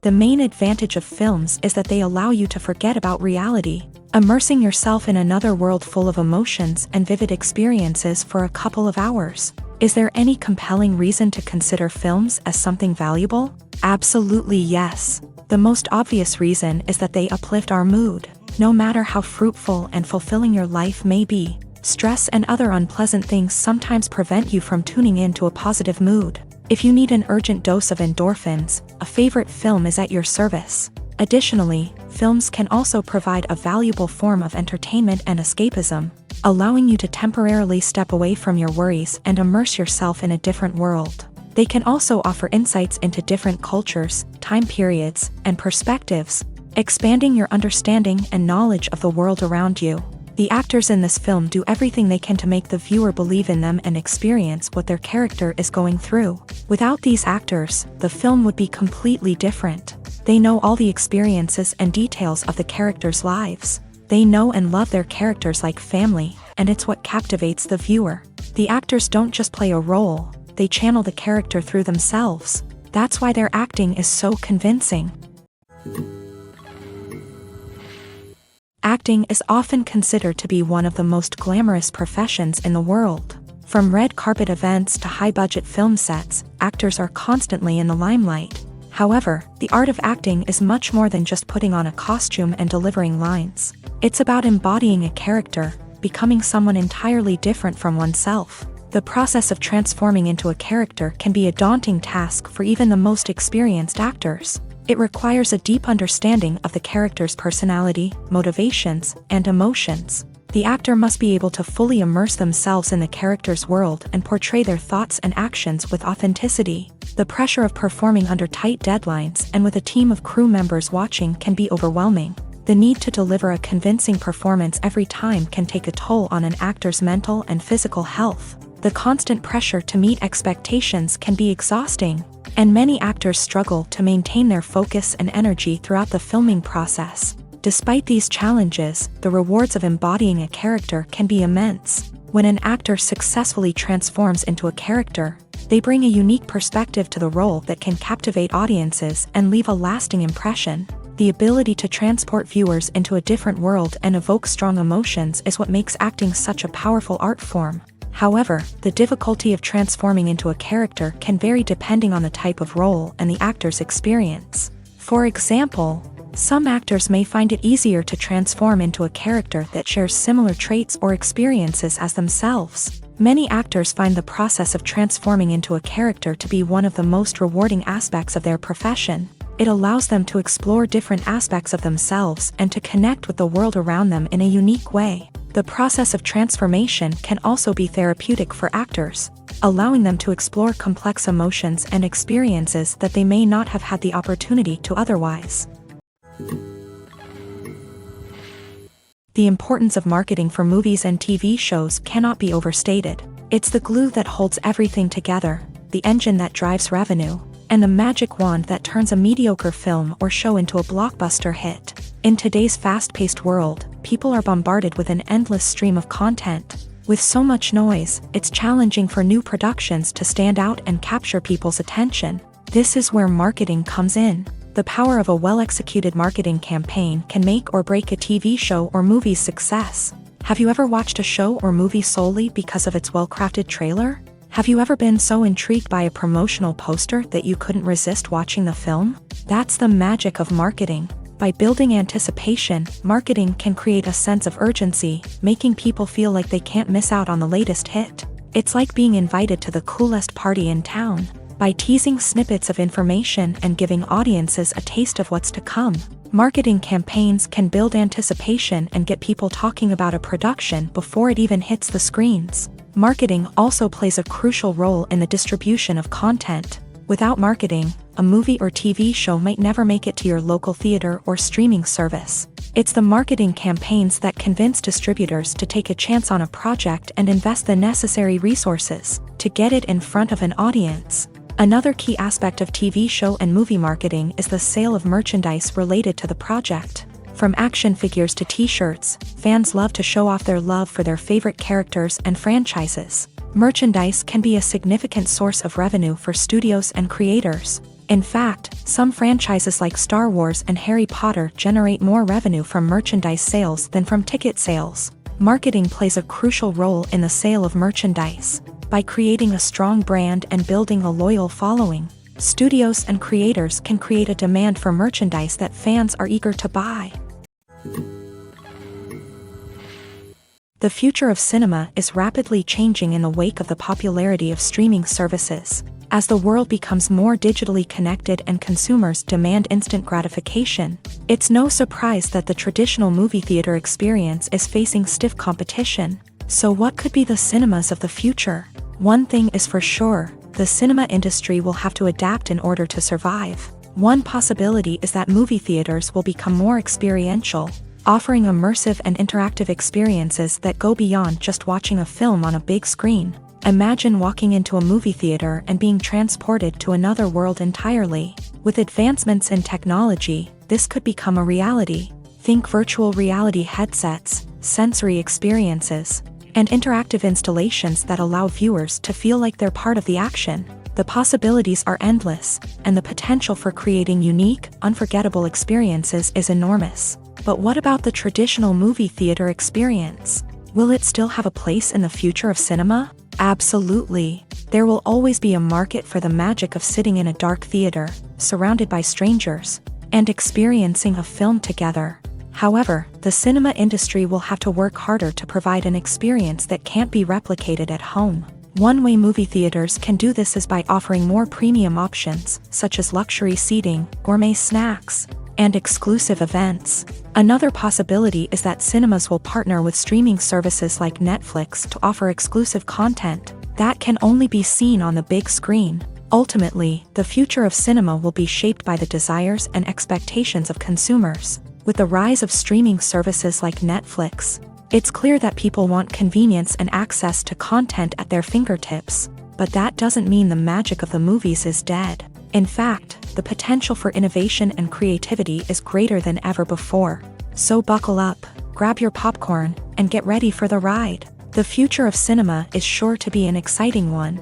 The main advantage of films is that they allow you to forget about reality, immersing yourself in another world full of emotions and vivid experiences for a couple of hours. Is there any compelling reason to consider films as something valuable? Absolutely yes. The most obvious reason is that they uplift our mood. No matter how fruitful and fulfilling your life may be, stress and other unpleasant things sometimes prevent you from tuning into a positive mood. If you need an urgent dose of endorphins, a favorite film is at your service. Additionally, films can also provide a valuable form of entertainment and escapism, allowing you to temporarily step away from your worries and immerse yourself in a different world. They can also offer insights into different cultures, time periods, and perspectives, expanding your understanding and knowledge of the world around you. The actors in this film do everything they can to make the viewer believe in them and experience what their character is going through. Without these actors, the film would be completely different. They know all the experiences and details of the characters' lives. They know and love their characters like family, and it's what captivates the viewer. The actors don't just play a role, they channel the character through themselves. That's why their acting is so convincing. Acting is often considered to be one of the most glamorous professions in the world. From red carpet events to high-budget film sets, actors are constantly in the limelight. However, the art of acting is much more than just putting on a costume and delivering lines. It's about embodying a character, becoming someone entirely different from oneself. The process of transforming into a character can be a daunting task for even the most experienced actors. It requires a deep understanding of the character's personality, motivations, and emotions. The actor must be able to fully immerse themselves in the character's world and portray their thoughts and actions with authenticity. The pressure of performing under tight deadlines and with a team of crew members watching can be overwhelming. The need to deliver a convincing performance every time can take a toll on an actor's mental and physical health. The constant pressure to meet expectations can be exhausting, and many actors struggle to maintain their focus and energy throughout the filming process. Despite these challenges, the rewards of embodying a character can be immense. When an actor successfully transforms into a character, they bring a unique perspective to the role that can captivate audiences and leave a lasting impression. The ability to transport viewers into a different world and evoke strong emotions is what makes acting such a powerful art form. However, the difficulty of transforming into a character can vary depending on the type of role and the actor's experience. For example, some actors may find it easier to transform into a character that shares similar traits or experiences as themselves. Many actors find the process of transforming into a character to be one of the most rewarding aspects of their profession. It allows them to explore different aspects of themselves and to connect with the world around them in a unique way. The process of transformation can also be therapeutic for actors, allowing them to explore complex emotions and experiences that they may not have had the opportunity to otherwise. The importance of marketing for movies and TV shows cannot be overstated. It's the glue that holds everything together, the engine that drives revenue, and the magic wand that turns a mediocre film or show into a blockbuster hit. In today's fast-paced world, people are bombarded with an endless stream of content. With so much noise, it's challenging for new productions to stand out and capture people's attention. This is where marketing comes in. The power of a well-executed marketing campaign can make or break a TV show or movie's success. Have you ever watched a show or movie solely because of its well-crafted trailer? Have you ever been so intrigued by a promotional poster that you couldn't resist watching the film? That's the magic of marketing. By building anticipation, marketing can create a sense of urgency, making people feel like they can't miss out on the latest hit. It's like being invited to the coolest party in town. By teasing snippets of information and giving audiences a taste of what's to come, marketing campaigns can build anticipation and get people talking about a production before it even hits the screens. Marketing also plays a crucial role in the distribution of content. Without marketing, a movie or TV show might never make it to your local theater or streaming service. It's the marketing campaigns that convince distributors to take a chance on a project and invest the necessary resources to get it in front of an audience. Another key aspect of TV show and movie marketing is the sale of merchandise related to the project. From action figures to t-shirts, fans love to show off their love for their favorite characters and franchises. Merchandise can be a significant source of revenue for studios and creators. In fact, some franchises like Star Wars and Harry Potter generate more revenue from merchandise sales than from ticket sales. Marketing plays a crucial role in the sale of merchandise. By creating a strong brand and building a loyal following, studios and creators can create a demand for merchandise that fans are eager to buy. The future of cinema is rapidly changing in the wake of the popularity of streaming services. As the world becomes more digitally connected and consumers demand instant gratification, it's no surprise that the traditional movie theater experience is facing stiff competition. So what could be the cinemas of the future? One thing is for sure, the cinema industry will have to adapt in order to survive. One possibility is that movie theaters will become more experiential, offering immersive and interactive experiences that go beyond just watching a film on a big screen. Imagine walking into a movie theater and being transported to another world entirely. With advancements in technology, this could become a reality. Think virtual reality headsets, sensory experiences, and interactive installations that allow viewers to feel like they're part of the action. The possibilities are endless, and the potential for creating unique, unforgettable experiences is enormous. But what about the traditional movie theater experience? Will it still have a place in the future of cinema? Absolutely. There will always be a market for the magic of sitting in a dark theater, surrounded by strangers, and experiencing a film together. However, the cinema industry will have to work harder to provide an experience that can't be replicated at home. One way movie theaters can do this is by offering more premium options, such as luxury seating, gourmet snacks, and exclusive events. Another possibility is that cinemas will partner with streaming services like Netflix to offer exclusive content that can only be seen on the big screen. Ultimately, the future of cinema will be shaped by the desires and expectations of consumers. With the rise of streaming services like Netflix, it's clear that people want convenience and access to content at their fingertips. But that doesn't mean the magic of the movies is dead. In fact, the potential for innovation and creativity is greater than ever before. So buckle up, grab your popcorn, and get ready for the ride. The future of cinema is sure to be an exciting one.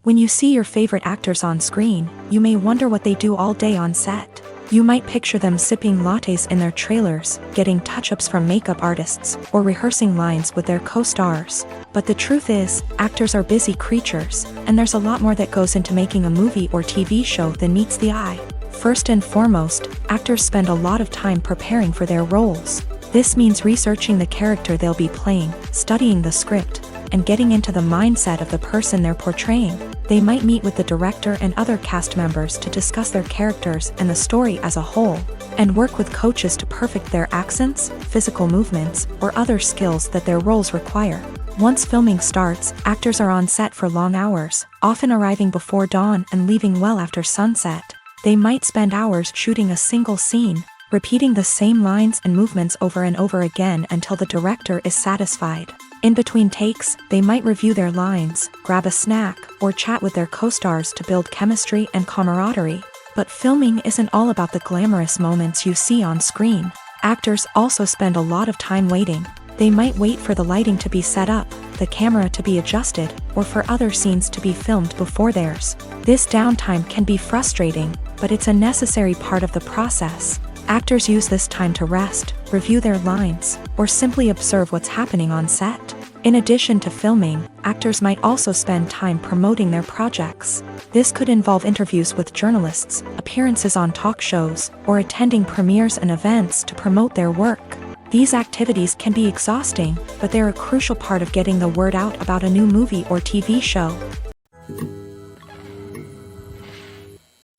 When you see your favorite actors on screen, you may wonder what they do all day on set. You might picture them sipping lattes in their trailers, getting touch-ups from makeup artists, or rehearsing lines with their co-stars. But the truth is, actors are busy creatures, and there's a lot more that goes into making a movie or TV show than meets the eye. First and foremost, actors spend a lot of time preparing for their roles. This means researching the character they'll be playing, studying the script, and getting into the mindset of the person they're portraying. They might meet with the director and other cast members to discuss their characters and the story as a whole, and work with coaches to perfect their accents, physical movements, or other skills that their roles require. Once filming starts, actors are on set for long hours, often arriving before dawn and leaving well after sunset. They might spend hours shooting a single scene, repeating the same lines and movements over and over again until the director is satisfied. In between takes, they might review their lines, grab a snack, or chat with their co-stars to build chemistry and camaraderie. But filming isn't all about the glamorous moments you see on screen. Actors also spend a lot of time waiting. They might wait for the lighting to be set up, the camera to be adjusted, or for other scenes to be filmed before theirs. This downtime can be frustrating, but it's a necessary part of the process. Actors use this time to rest, review their lines, or simply observe what's happening on set. In addition to filming, actors might also spend time promoting their projects. This could involve interviews with journalists, appearances on talk shows, or attending premieres and events to promote their work. These activities can be exhausting, but they're a crucial part of getting the word out about a new movie or TV show.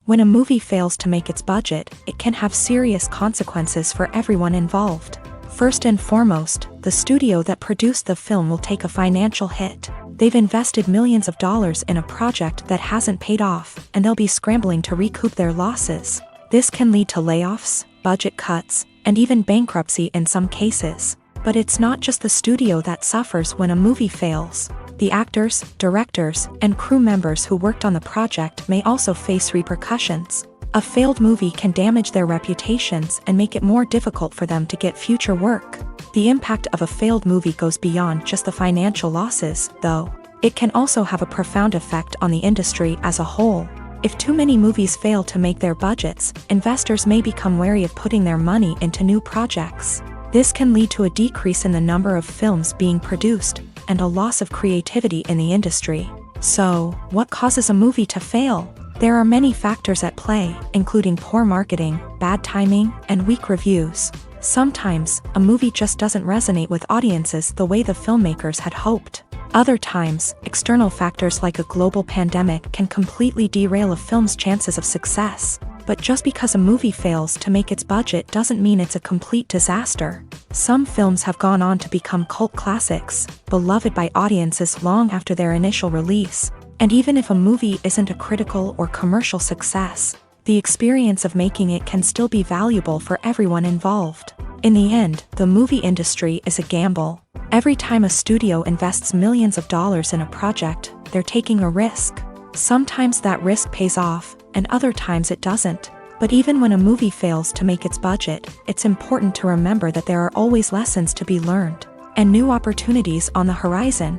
When a movie fails to make its budget, it can have serious consequences for everyone involved. First and foremost, the studio that produced the film will take a financial hit. They've invested millions of dollars in a project that hasn't paid off, and they'll be scrambling to recoup their losses. This can lead to layoffs, budget cuts, and even bankruptcy in some cases. But it's not just the studio that suffers when a movie fails. The actors, directors, and crew members who worked on the project may also face repercussions. A failed movie can damage their reputations and make it more difficult for them to get future work. The impact of a failed movie goes beyond just the financial losses, though. It can also have a profound effect on the industry as a whole. If too many movies fail to make their budgets, investors may become wary of putting their money into new projects. This can lead to a decrease in the number of films being produced, and a loss of creativity in the industry. So, what causes a movie to fail? There are many factors at play, including poor marketing, bad timing, and weak reviews. Sometimes, a movie just doesn't resonate with audiences the way the filmmakers had hoped. Other times, external factors like a global pandemic can completely derail a film's chances of success. But just because a movie fails to make its budget doesn't mean it's a complete disaster. Some films have gone on to become cult classics, beloved by audiences long after their initial release. And even if a movie isn't a critical or commercial success, the experience of making it can still be valuable for everyone involved. In the end, the movie industry is a gamble. Every time a studio invests millions of dollars in a project, they're taking a risk. Sometimes that risk pays off, and other times it doesn't. But even when a movie fails to make its budget, it's important to remember that there are always lessons to be learned, and new opportunities on the horizon.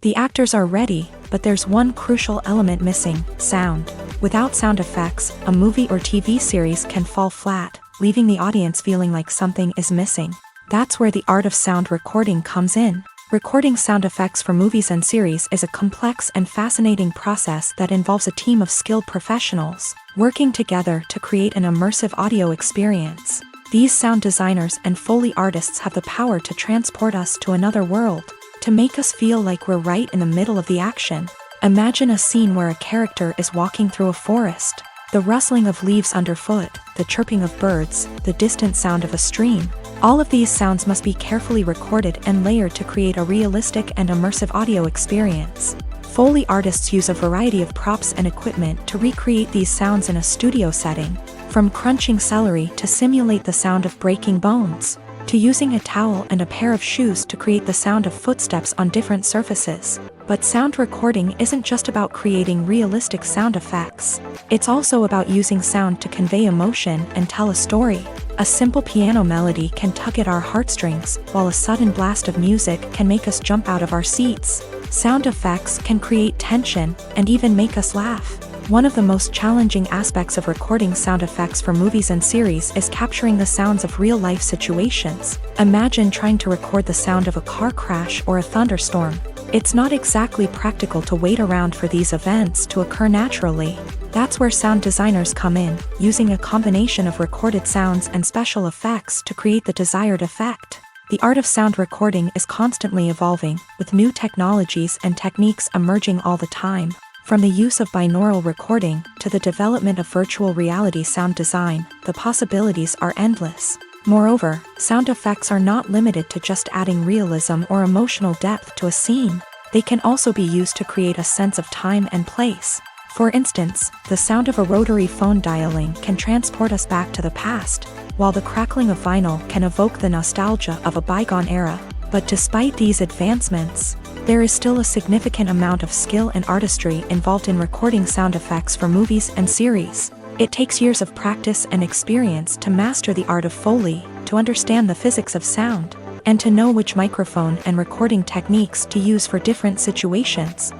The actors are ready, but there's one crucial element missing: sound. Without sound effects, a movie or TV series can fall flat, leaving the audience feeling like something is missing. That's where the art of sound recording comes in. Recording sound effects for movies and series is a complex and fascinating process that involves a team of skilled professionals working together to create an immersive audio experience. These sound designers and Foley artists have the power to transport us to another world, to make us feel like we're right in the middle of the action. Imagine a scene where a character is walking through a forest. The rustling of leaves underfoot, the chirping of birds, the distant sound of a stream. All of these sounds must be carefully recorded and layered to create a realistic and immersive audio experience. Foley artists use a variety of props and equipment to recreate these sounds in a studio setting, from crunching celery to simulate the sound of breaking bones, to using a towel and a pair of shoes to create the sound of footsteps on different surfaces. But sound recording isn't just about creating realistic sound effects. It's also about using sound to convey emotion and tell a story. A simple piano melody can tug at our heartstrings, while a sudden blast of music can make us jump out of our seats. Sound effects can create tension and even make us laugh. One of the most challenging aspects of recording sound effects for movies and series is capturing the sounds of real-life situations. Imagine trying to record the sound of a car crash or a thunderstorm. It's not exactly practical to wait around for these events to occur naturally. That's where sound designers come in, using a combination of recorded sounds and special effects to create the desired effect. The art of sound recording is constantly evolving, with new technologies and techniques emerging all the time. From the use of binaural recording to the development of virtual reality sound design, the possibilities are endless. Moreover, sound effects are not limited to just adding realism or emotional depth to a scene. They can also be used to create a sense of time and place. For instance, the sound of a rotary phone dialing can transport us back to the past, while the crackling of vinyl can evoke the nostalgia of a bygone era. But despite these advancements, there is still a significant amount of skill and artistry involved in recording sound effects for movies and series. It takes years of practice and experience to master the art of Foley, to understand the physics of sound, and to know which microphone and recording techniques to use for different situations.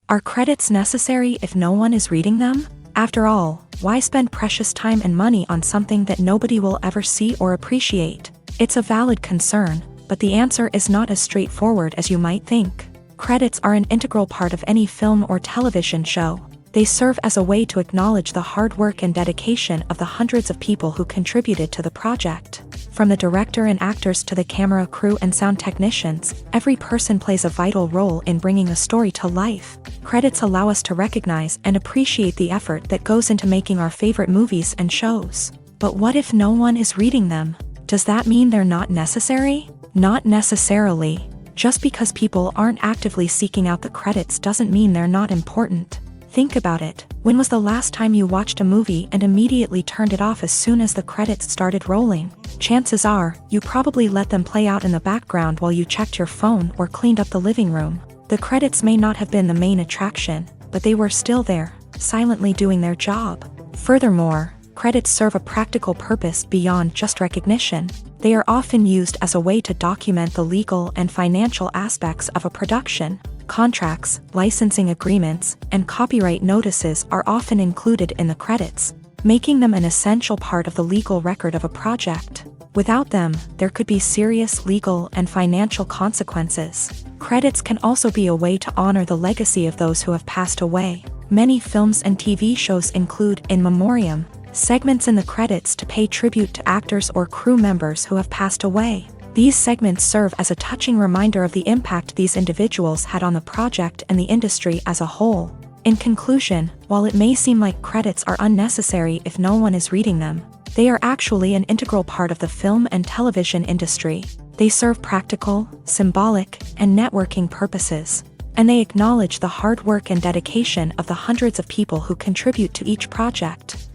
Are credits necessary if no one is reading them? After all, why spend precious time and money on something that nobody will ever see or appreciate? It's a valid concern, but the answer is not as straightforward as you might think. Credits are an integral part of any film or television show. They serve as a way to acknowledge the hard work and dedication of the hundreds of people who contributed to the project. From the director and actors to the camera crew and sound technicians, every person plays a vital role in bringing a story to life. Credits allow us to recognize and appreciate the effort that goes into making our favorite movies and shows. But what if no one is reading them? Does that mean they're not necessary? Not necessarily. Just because people aren't actively seeking out the credits doesn't mean they're not important. Think about it. When was the last time you watched a movie and immediately turned it off as soon as the credits started rolling? Chances are, you probably let them play out in the background while you checked your phone or cleaned up the living room. The credits may not have been the main attraction, but they were still there, silently doing their job. Furthermore, credits serve a practical purpose beyond just recognition. They are often used as a way to document the legal and financial aspects of a production. Contracts, licensing agreements, and copyright notices are often included in the credits, making them an essential part of the legal record of a project. Without them, there could be serious legal and financial consequences. Credits can also be a way to honor the legacy of those who have passed away. Many films and TV shows include in memoriam segments in the credits to pay tribute to actors or crew members who have passed away. These segments serve as a touching reminder of the impact these individuals had on the project and the industry as a whole. In conclusion, while it may seem like credits are unnecessary if no one is reading them, they are actually an integral part of the film and television industry. They serve practical, symbolic, and networking purposes, and they acknowledge the hard work and dedication of the hundreds of people who contribute to each project.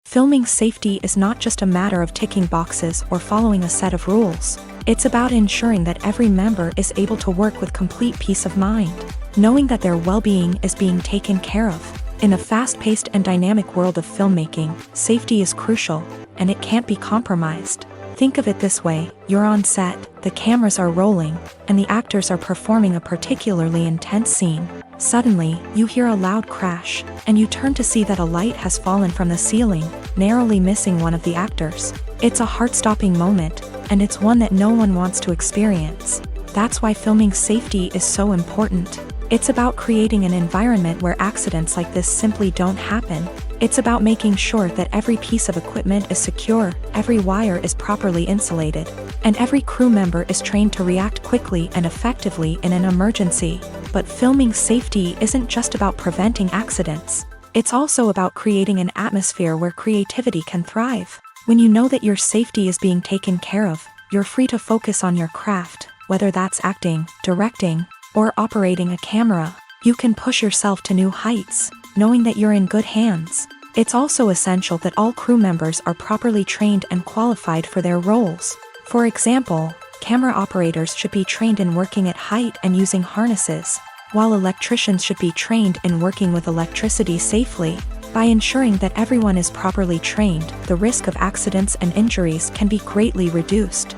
Filming safety is not just a matter of ticking boxes or following a set of rules. It's about ensuring that every member is able to work with complete peace of mind, knowing that their well-being is being taken care of. In a fast-paced and dynamic world of filmmaking, safety is crucial, and it can't be compromised. Think of it this way: you're on set, the cameras are rolling, and the actors are performing a particularly intense scene. Suddenly, you hear a loud crash, and you turn to see that a light has fallen from the ceiling, narrowly missing one of the actors. It's a heart-stopping moment, and it's one that no one wants to experience. That's why filming safety is so important. It's about creating an environment where accidents like this simply don't happen. It's about making sure that every piece of equipment is secure, every wire is properly insulated, and every crew member is trained to react quickly and effectively in an emergency. But filming safety isn't just about preventing accidents. It's also about creating an atmosphere where creativity can thrive. When you know that your safety is being taken care of, you're free to focus on your craft, whether that's acting, directing, or operating a camera. You can push yourself to new heights, knowing that you're in good hands. It's also essential that all crew members are properly trained and qualified for their roles. For example, camera operators should be trained in working at height and using harnesses, while electricians should be trained in working with electricity safely. By ensuring that everyone is properly trained, the risk of accidents and injuries can be greatly reduced.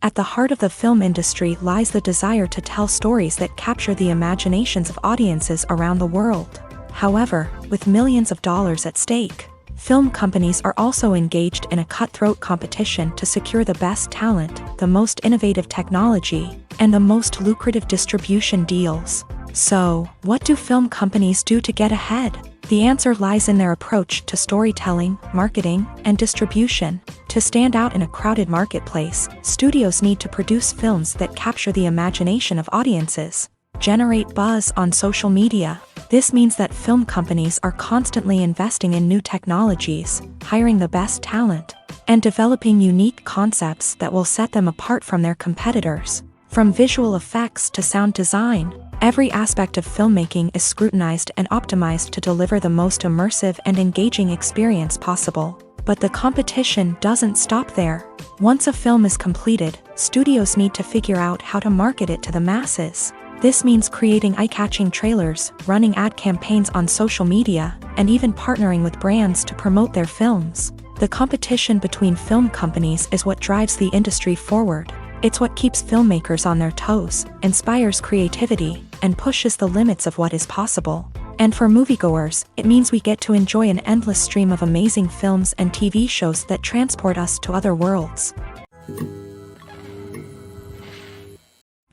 At the heart of the film industry lies the desire to tell stories that capture the imaginations of audiences around the world. However, with millions of dollars at stake, film companies are also engaged in a cutthroat competition to secure the best talent, the most innovative technology, and the most lucrative distribution deals. So, what do film companies do to get ahead? The answer lies in their approach to storytelling, marketing, and distribution. To stand out in a crowded marketplace, studios need to produce films that capture the imagination of audiences, generate buzz on social media. This means that film companies are constantly investing in new technologies, hiring the best talent, and developing unique concepts that will set them apart from their competitors. From visual effects to sound design, every aspect of filmmaking is scrutinized and optimized to deliver the most immersive and engaging experience possible. But the competition doesn't stop there. Once a film is completed, studios need to figure out how to market it to the masses. This means creating eye-catching trailers, running ad campaigns on social media, and even partnering with brands to promote their films. The competition between film companies is what drives the industry forward. It's what keeps filmmakers on their toes, inspires creativity, and pushes the limits of what is possible. And for moviegoers, it means we get to enjoy an endless stream of amazing films and TV shows that transport us to other worlds.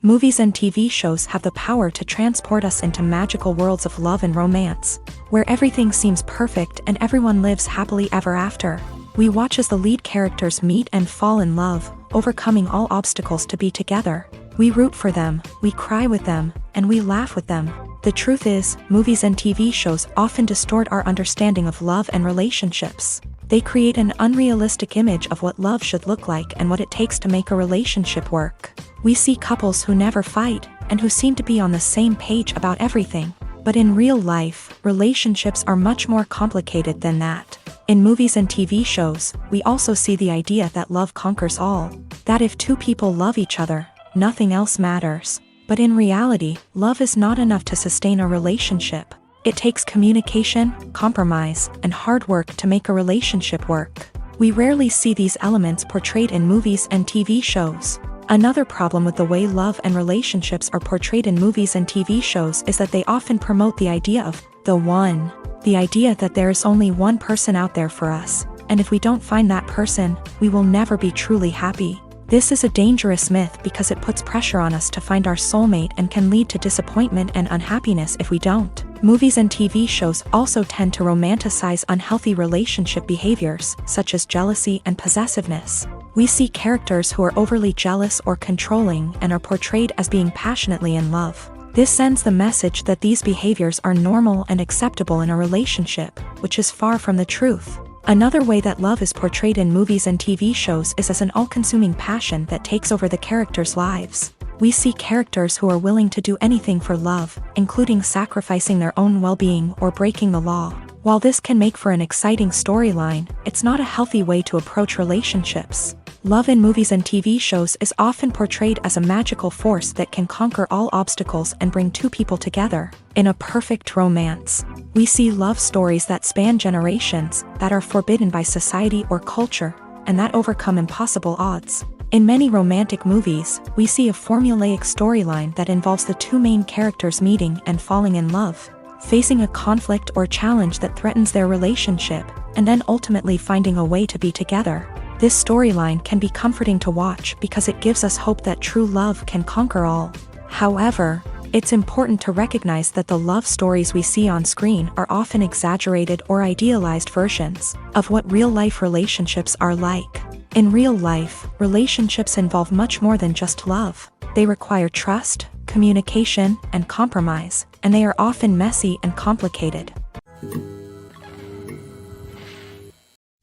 Movies and TV shows have the power to transport us into magical worlds of love and romance, where everything seems perfect and everyone lives happily ever after. We watch as the lead characters meet and fall in love, overcoming all obstacles to be together. We root for them, we cry with them, and we laugh with them. The truth is, movies and TV shows often distort our understanding of love and relationships. They create an unrealistic image of what love should look like and what it takes to make a relationship work. We see couples who never fight, and who seem to be on the same page about everything. But in real life, relationships are much more complicated than that. In movies and TV shows, we also see the idea that love conquers all. That if two people love each other, nothing else matters. But in reality, love is not enough to sustain a relationship. It takes communication, compromise, and hard work to make a relationship work. We rarely see these elements portrayed in movies and TV shows. Another problem with the way love and relationships are portrayed in movies and TV shows is that they often promote the idea of the one. The idea that there is only one person out there for us, and if we don't find that person, we will never be truly happy. This is a dangerous myth because it puts pressure on us to find our soulmate and can lead to disappointment and unhappiness if we don't. Movies and TV shows also tend to romanticize unhealthy relationship behaviors, such as jealousy and possessiveness. We see characters who are overly jealous or controlling and are portrayed as being passionately in love. This sends the message that these behaviors are normal and acceptable in a relationship, which is far from the truth. Another way that love is portrayed in movies and TV shows is as an all-consuming passion that takes over the characters' lives. We see characters who are willing to do anything for love, including sacrificing their own well-being or breaking the law. While this can make for an exciting storyline, it's not a healthy way to approach relationships. Love in movies and TV shows is often portrayed as a magical force that can conquer all obstacles and bring two people together in a perfect romance. We see love stories that span generations, that are forbidden by society or culture, and that overcome impossible odds. In many romantic movies, we see a formulaic storyline that involves the two main characters meeting and falling in love, facing a conflict or challenge that threatens their relationship, and then ultimately finding a way to be together. This storyline can be comforting to watch because it gives us hope that true love can conquer all. However, it's important to recognize that the love stories we see on screen are often exaggerated or idealized versions of what real-life relationships are like. In real life, relationships involve much more than just love. They require trust, communication, and compromise, and they are often messy and complicated.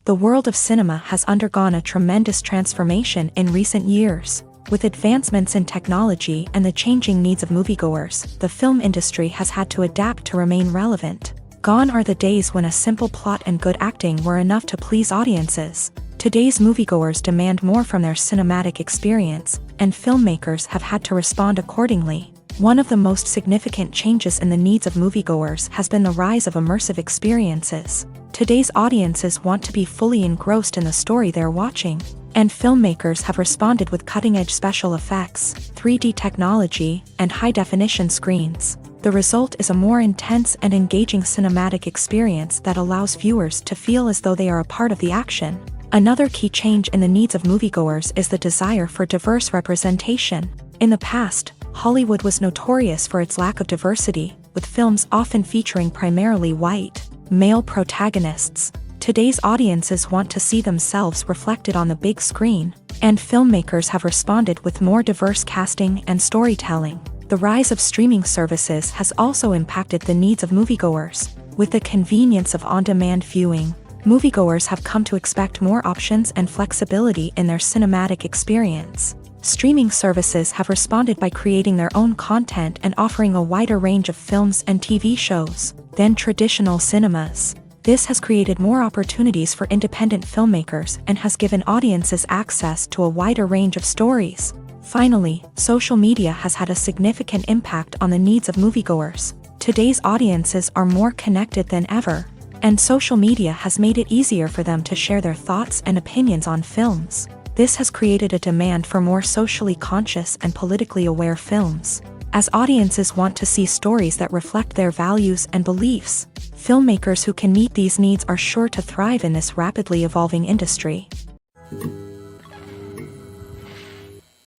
The world of cinema has undergone a tremendous transformation in recent years. With advancements in technology and the changing needs of moviegoers, the film industry has had to adapt to remain relevant. Gone are the days when a simple plot and good acting were enough to please audiences. Today's moviegoers demand more from their cinematic experience, and filmmakers have had to respond accordingly. One of the most significant changes in the needs of moviegoers has been the rise of immersive experiences. Today's audiences want to be fully engrossed in the story they're watching, and filmmakers have responded with cutting-edge special effects, 3D technology, and high-definition screens. The result is a more intense and engaging cinematic experience that allows viewers to feel as though they are a part of the action. Another key change in the needs of moviegoers is the desire for diverse representation. In the past, Hollywood was notorious for its lack of diversity, with films often featuring primarily white, male protagonists. Today's audiences want to see themselves reflected on the big screen, and filmmakers have responded with more diverse casting and storytelling. The rise of streaming services has also impacted the needs of moviegoers. With the convenience of on-demand viewing, moviegoers have come to expect more options and flexibility in their cinematic experience. Streaming services have responded by creating their own content and offering a wider range of films and TV shows than traditional cinemas. This has created more opportunities for independent filmmakers and has given audiences access to a wider range of stories. Finally, social media has had a significant impact on the needs of moviegoers. Today's audiences are more connected than ever, and social media has made it easier for them to share their thoughts and opinions on films. This has created a demand for more socially conscious and politically aware films. As audiences want to see stories that reflect their values and beliefs, filmmakers who can meet these needs are sure to thrive in this rapidly evolving industry.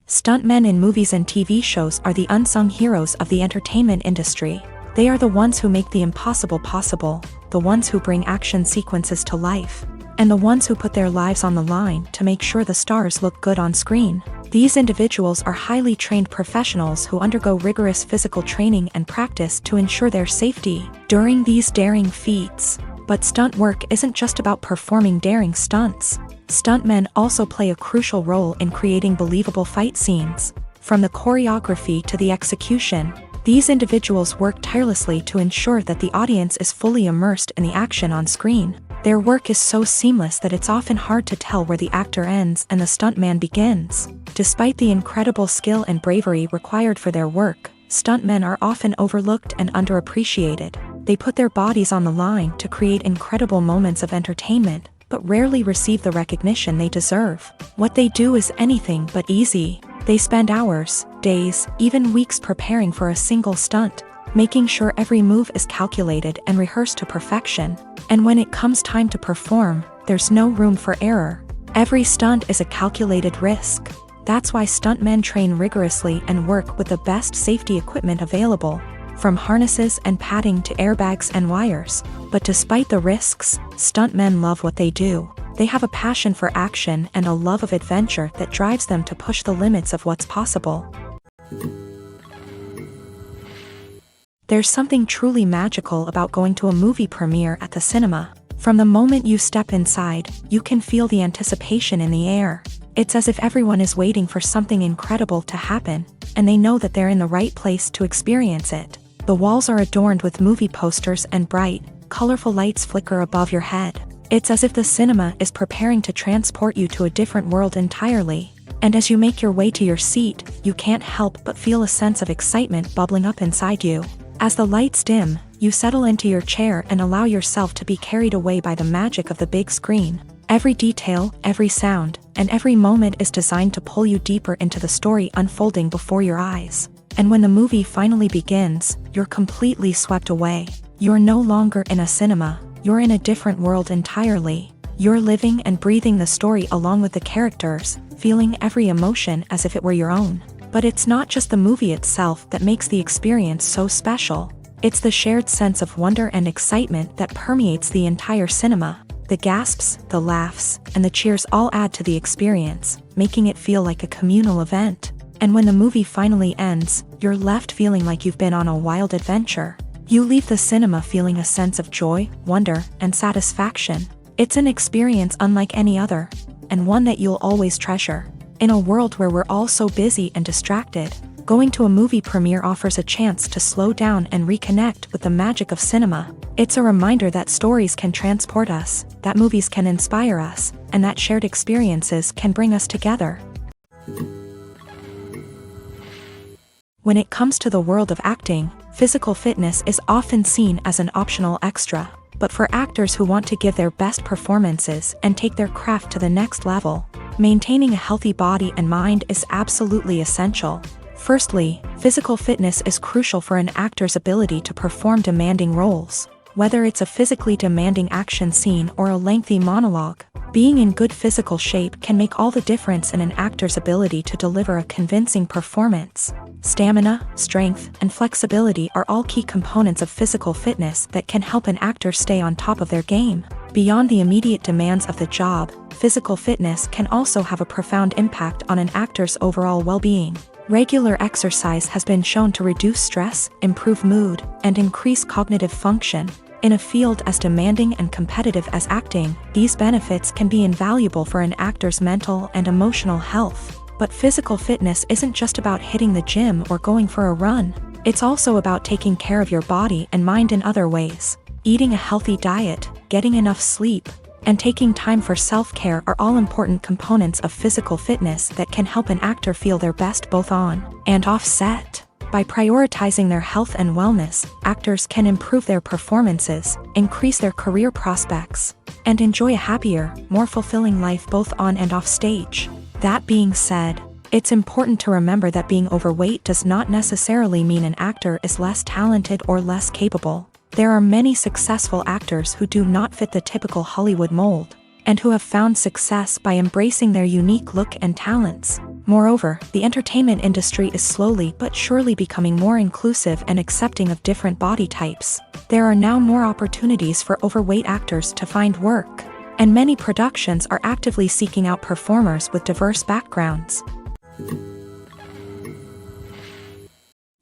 Stuntmen in movies and TV shows are the unsung heroes of the entertainment industry. They are the ones who make the impossible possible, the ones who bring action sequences to life, and the ones who put their lives on the line to make sure the stars look good on screen. These individuals are highly trained professionals who undergo rigorous physical training and practice to ensure their safety during these daring feats. But stunt work isn't just about performing daring stunts. Stuntmen also play a crucial role in creating believable fight scenes. From the choreography to the execution, these individuals work tirelessly to ensure that the audience is fully immersed in the action on screen. Their work is so seamless that it's often hard to tell where the actor ends and the stuntman begins. Despite the incredible skill and bravery required for their work, stuntmen are often overlooked and underappreciated. They put their bodies on the line to create incredible moments of entertainment, but rarely receive the recognition they deserve. What they do is anything but easy. They spend hours, days, even weeks preparing for a single stunt, making sure every move is calculated and rehearsed to perfection. And when it comes time to perform, there's no room for error. Every stunt is a calculated risk. That's why stuntmen train rigorously and work with the best safety equipment available, from harnesses and padding to airbags and wires. But despite the risks, stuntmen love what they do. They have a passion for action and a love of adventure that drives them to push the limits of what's possible. There's something truly magical about going to a movie premiere at the cinema. From the moment you step inside, you can feel the anticipation in the air. It's as if everyone is waiting for something incredible to happen, and they know that they're in the right place to experience it. The walls are adorned with movie posters and bright, colorful lights flicker above your head. It's as if the cinema is preparing to transport you to a different world entirely. And as you make your way to your seat, you can't help but feel a sense of excitement bubbling up inside you. As the lights dim, you settle into your chair and allow yourself to be carried away by the magic of the big screen. Every detail, every sound, and every moment is designed to pull you deeper into the story unfolding before your eyes. And when the movie finally begins, you're completely swept away. You're no longer in a cinema, you're in a different world entirely. You're living and breathing the story along with the characters, feeling every emotion as if it were your own. But it's not just the movie itself that makes the experience so special. It's the shared sense of wonder and excitement that permeates the entire cinema. The gasps, the laughs, and the cheers all add to the experience, making it feel like a communal event. And when the movie finally ends, you're left feeling like you've been on a wild adventure. You leave the cinema feeling a sense of joy, wonder, and satisfaction. It's an experience unlike any other, and one that you'll always treasure. In a world where we're all so busy and distracted, going to a movie premiere offers a chance to slow down and reconnect with the magic of cinema. It's a reminder that stories can transport us, that movies can inspire us, and that shared experiences can bring us together. When it comes to the world of acting, physical fitness is often seen as an optional extra. But for actors who want to give their best performances and take their craft to the next level, maintaining a healthy body and mind is absolutely essential. Firstly, physical fitness is crucial for an actor's ability to perform demanding roles. Whether it's a physically demanding action scene or a lengthy monologue, being in good physical shape can make all the difference in an actor's ability to deliver a convincing performance. Stamina, strength, and flexibility are all key components of physical fitness that can help an actor stay on top of their game. Beyond the immediate demands of the job, physical fitness can also have a profound impact on an actor's overall well-being. Regular exercise has been shown to reduce stress, improve mood, and increase cognitive function. In a field as demanding and competitive as acting, these benefits can be invaluable for an actor's mental and emotional health. But physical fitness isn't just about hitting the gym or going for a run. It's also about taking care of your body and mind in other ways. Eating a healthy diet, getting enough sleep, and taking time for self-care are all important components of physical fitness that can help an actor feel their best both on and off set. By prioritizing their health and wellness, actors can improve their performances, increase their career prospects, and enjoy a happier, more fulfilling life both on and off stage. That being said, it's important to remember that being overweight does not necessarily mean an actor is less talented or less capable. There are many successful actors who do not fit the typical Hollywood mold, and who have found success by embracing their unique look and talents. Moreover, the entertainment industry is slowly but surely becoming more inclusive and accepting of different body types. There are now more opportunities for overweight actors to find work, and many productions are actively seeking out performers with diverse backgrounds.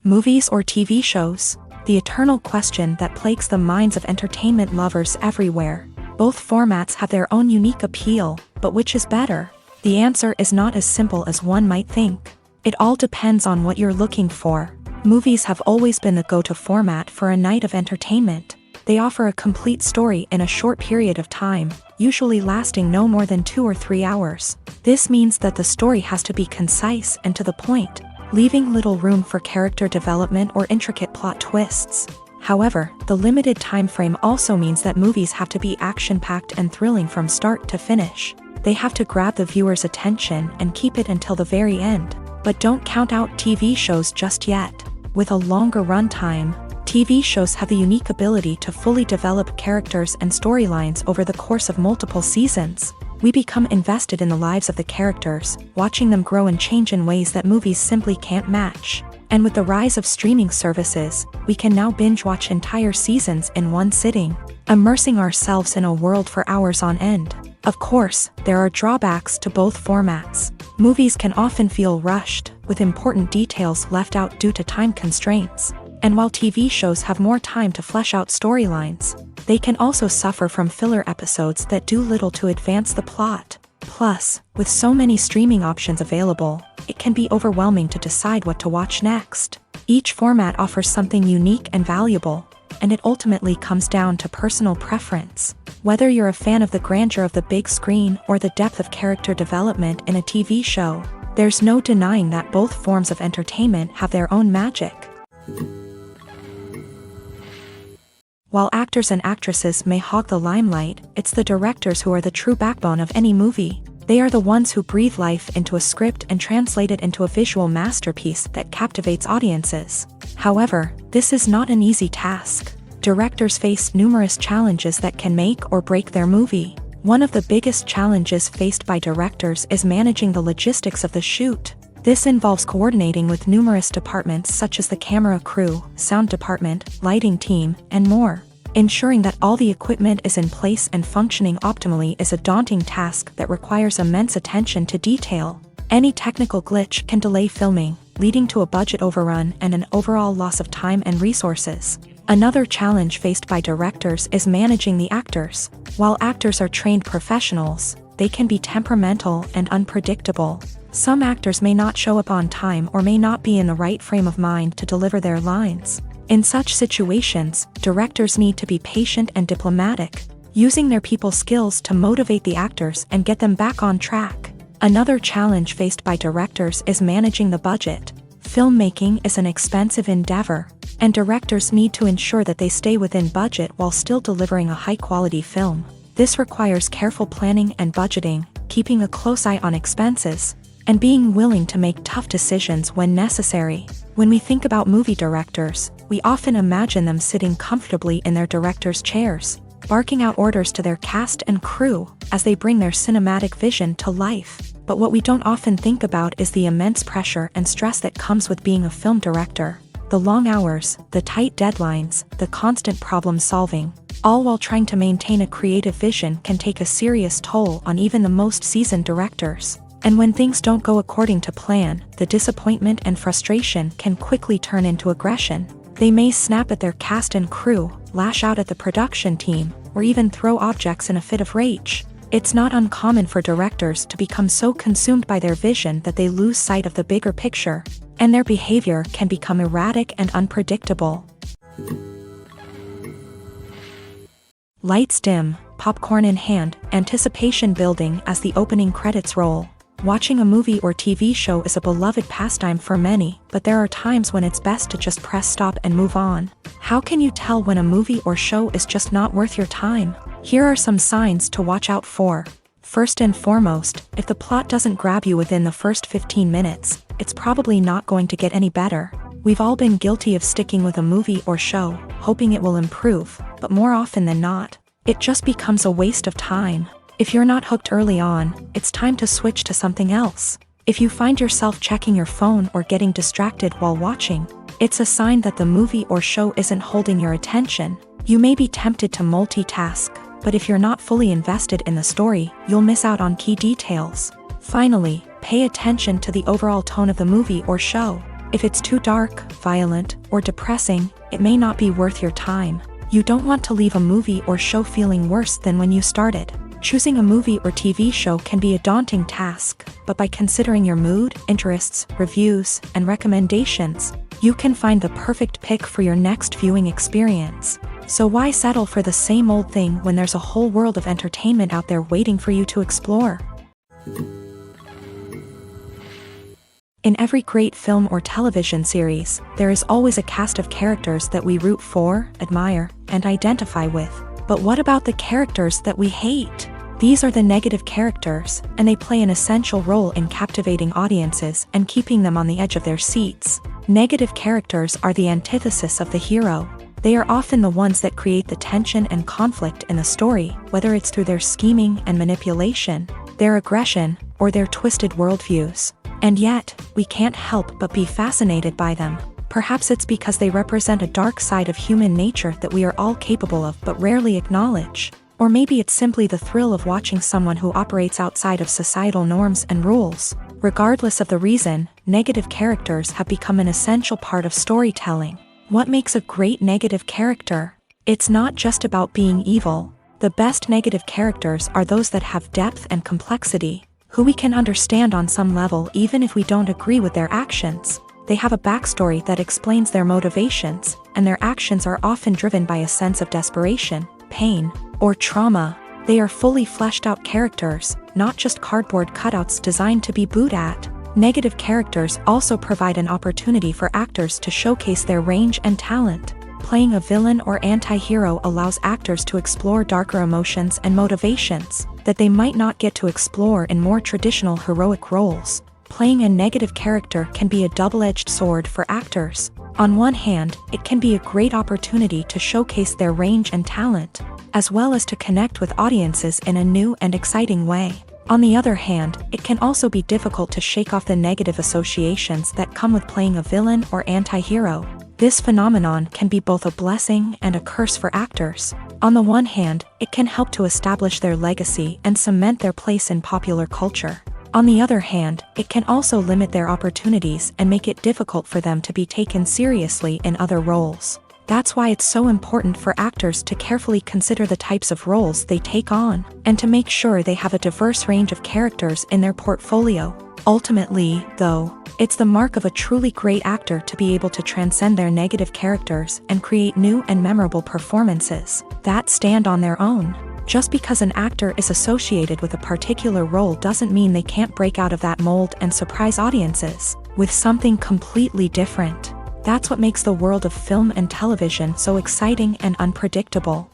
Movies or TV shows? The eternal question that plagues the minds of entertainment lovers everywhere. Both formats have their own unique appeal, but which is better? The answer is not as simple as one might think. It all depends on what you're looking for. Movies have always been the go-to format for a night of entertainment. They offer a complete story in a short period of time, usually lasting no more than 2 or 3 hours. This means that the story has to be concise and to the point, leaving little room for character development or intricate plot twists. However, the limited time frame also means that movies have to be action-packed and thrilling from start to finish. They have to grab the viewer's attention and keep it until the very end. But don't count out TV shows just yet. With a longer runtime, TV shows have the unique ability to fully develop characters and storylines over the course of multiple seasons. We become invested in the lives of the characters, watching them grow and change in ways that movies simply can't match. And with the rise of streaming services, we can now binge-watch entire seasons in one sitting, immersing ourselves in a world for hours on end. Of course, there are drawbacks to both formats. Movies can often feel rushed, with important details left out due to time constraints. And while TV shows have more time to flesh out storylines, they can also suffer from filler episodes that do little to advance the plot. Plus, with so many streaming options available, it can be overwhelming to decide what to watch next. Each format offers something unique and valuable, and it ultimately comes down to personal preference. Whether you're a fan of the grandeur of the big screen or the depth of character development in a TV show, there's no denying that both forms of entertainment have their own magic. While actors and actresses may hog the limelight, it's the directors who are the true backbone of any movie. They are the ones who breathe life into a script and translate it into a visual masterpiece that captivates audiences. However, this is not an easy task. Directors face numerous challenges that can make or break their movie. One of the biggest challenges faced by directors is managing the logistics of the shoot. This involves coordinating with numerous departments such as the camera crew, sound department, lighting team, and more. Ensuring that all the equipment is in place and functioning optimally is a daunting task that requires immense attention to detail. Any technical glitch can delay filming, leading to a budget overrun and an overall loss of time and resources. Another challenge faced by directors is managing the actors. While actors are trained professionals, they can be temperamental and unpredictable. Some actors may not show up on time or may not be in the right frame of mind to deliver their lines. In such situations, directors need to be patient and diplomatic, using their people skills to motivate the actors and get them back on track. Another challenge faced by directors is managing the budget. Filmmaking is an expensive endeavor, and directors need to ensure that they stay within budget while still delivering a high-quality film. This requires careful planning and budgeting, keeping a close eye on expenses, and being willing to make tough decisions when necessary. When we think about movie directors, we often imagine them sitting comfortably in their director's chairs, barking out orders to their cast and crew as they bring their cinematic vision to life. But what we don't often think about is the immense pressure and stress that comes with being a film director. The long hours, the tight deadlines, the constant problem solving, all while trying to maintain a creative vision can take a serious toll on even the most seasoned directors. And when things don't go according to plan, the disappointment and frustration can quickly turn into aggression. They may snap at their cast and crew, lash out at the production team, or even throw objects in a fit of rage. It's not uncommon for directors to become so consumed by their vision that they lose sight of the bigger picture, and their behavior can become erratic and unpredictable. Lights dim, popcorn in hand, anticipation building as the opening credits roll. Watching a movie or TV show is a beloved pastime for many, but there are times when it's best to just press stop and move on. How can you tell when a movie or show is just not worth your time? Here are some signs to watch out for. First and foremost, if the plot doesn't grab you within the first 15 minutes, it's probably not going to get any better. We've all been guilty of sticking with a movie or show, hoping it will improve, but more often than not, it just becomes a waste of time. If you're not hooked early on, it's time to switch to something else. If you find yourself checking your phone or getting distracted while watching, it's a sign that the movie or show isn't holding your attention. You may be tempted to multitask, but if you're not fully invested in the story, you'll miss out on key details. Finally, pay attention to the overall tone of the movie or show. If it's too dark, violent, or depressing, it may not be worth your time. You don't want to leave a movie or show feeling worse than when you started. Choosing a movie or TV show can be a daunting task, but by considering your mood, interests, reviews, and recommendations, you can find the perfect pick for your next viewing experience. So why settle for the same old thing when there's a whole world of entertainment out there waiting for you to explore? In every great film or television series, there is always a cast of characters that we root for, admire, and identify with. But what about the characters that we hate? These are the negative characters, and they play an essential role in captivating audiences and keeping them on the edge of their seats. Negative characters are the antithesis of the hero. They are often the ones that create the tension and conflict in the story, whether it's through their scheming and manipulation, their aggression, or their twisted worldviews. And yet, we can't help but be fascinated by them. Perhaps it's because they represent a dark side of human nature that we are all capable of but rarely acknowledge. Or maybe it's simply the thrill of watching someone who operates outside of societal norms and rules. Regardless of the reason, negative characters have become an essential part of storytelling. What makes a great negative character? It's not just about being evil. The best negative characters are those that have depth and complexity, who we can understand on some level even if we don't agree with their actions. They have a backstory that explains their motivations, and their actions are often driven by a sense of desperation, pain, or trauma. They are fully fleshed out characters, not just cardboard cutouts designed to be booed at. Negative characters also provide an opportunity for actors to showcase their range and talent. Playing a villain or anti-hero allows actors to explore darker emotions and motivations that they might not get to explore in more traditional heroic roles. Playing a negative character can be a double-edged sword for actors. On one hand, it can be a great opportunity to showcase their range and talent, as well as to connect with audiences in a new and exciting way. On the other hand, it can also be difficult to shake off the negative associations that come with playing a villain or anti-hero. This phenomenon can be both a blessing and a curse for actors. On the one hand, it can help to establish their legacy and cement their place in popular culture. On the other hand, it can also limit their opportunities and make it difficult for them to be taken seriously in other roles. That's why it's so important for actors to carefully consider the types of roles they take on, and to make sure they have a diverse range of characters in their portfolio. Ultimately, though, it's the mark of a truly great actor to be able to transcend their negative characters and create new and memorable performances that stand on their own. Just because an actor is associated with a particular role doesn't mean they can't break out of that mold and surprise audiences with something completely different. That's what makes the world of film and television so exciting and unpredictable.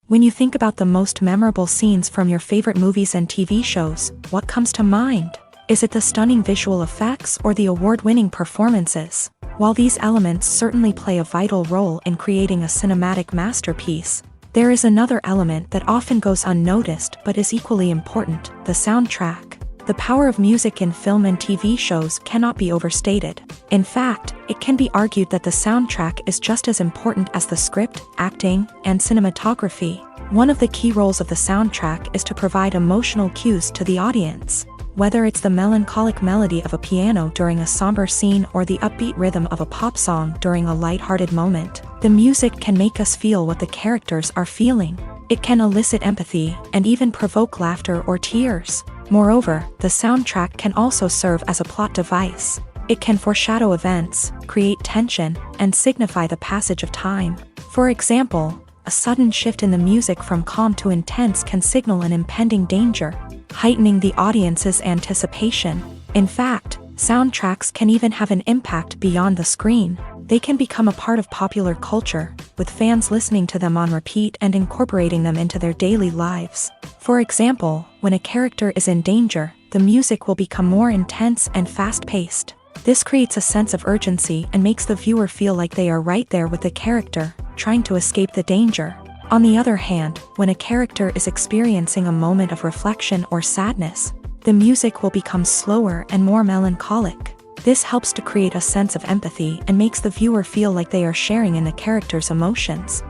When you think about the most memorable scenes from your favorite movies and TV shows, what comes to mind? Is it the stunning visual effects or the award-winning performances? While these elements certainly play a vital role in creating a cinematic masterpiece, there is another element that often goes unnoticed but is equally important: the soundtrack. The power of music in film and TV shows cannot be overstated. In fact, it can be argued that the soundtrack is just as important as the script, acting, and cinematography. One of the key roles of the soundtrack is to provide emotional cues to the audience. Whether it's the melancholic melody of a piano during a somber scene or the upbeat rhythm of a pop song during a lighthearted moment, the music can make us feel what the characters are feeling. It can elicit empathy and even provoke laughter or tears. Moreover, the soundtrack can also serve as a plot device. It can foreshadow events, create tension, and signify the passage of time. For example, a sudden shift in the music from calm to intense can signal an impending danger, heightening the audience's anticipation. In fact, soundtracks can even have an impact beyond the screen. They can become a part of popular culture, with fans listening to them on repeat and incorporating them into their daily lives. For example, when a character is in danger, the music will become more intense and fast-paced. This creates a sense of urgency and makes the viewer feel like they are right there with the character, trying to escape the danger. On the other hand, when a character is experiencing a moment of reflection or sadness, the music will become slower and more melancholic. This helps to create a sense of empathy and makes the viewer feel like they are sharing in the character's emotions.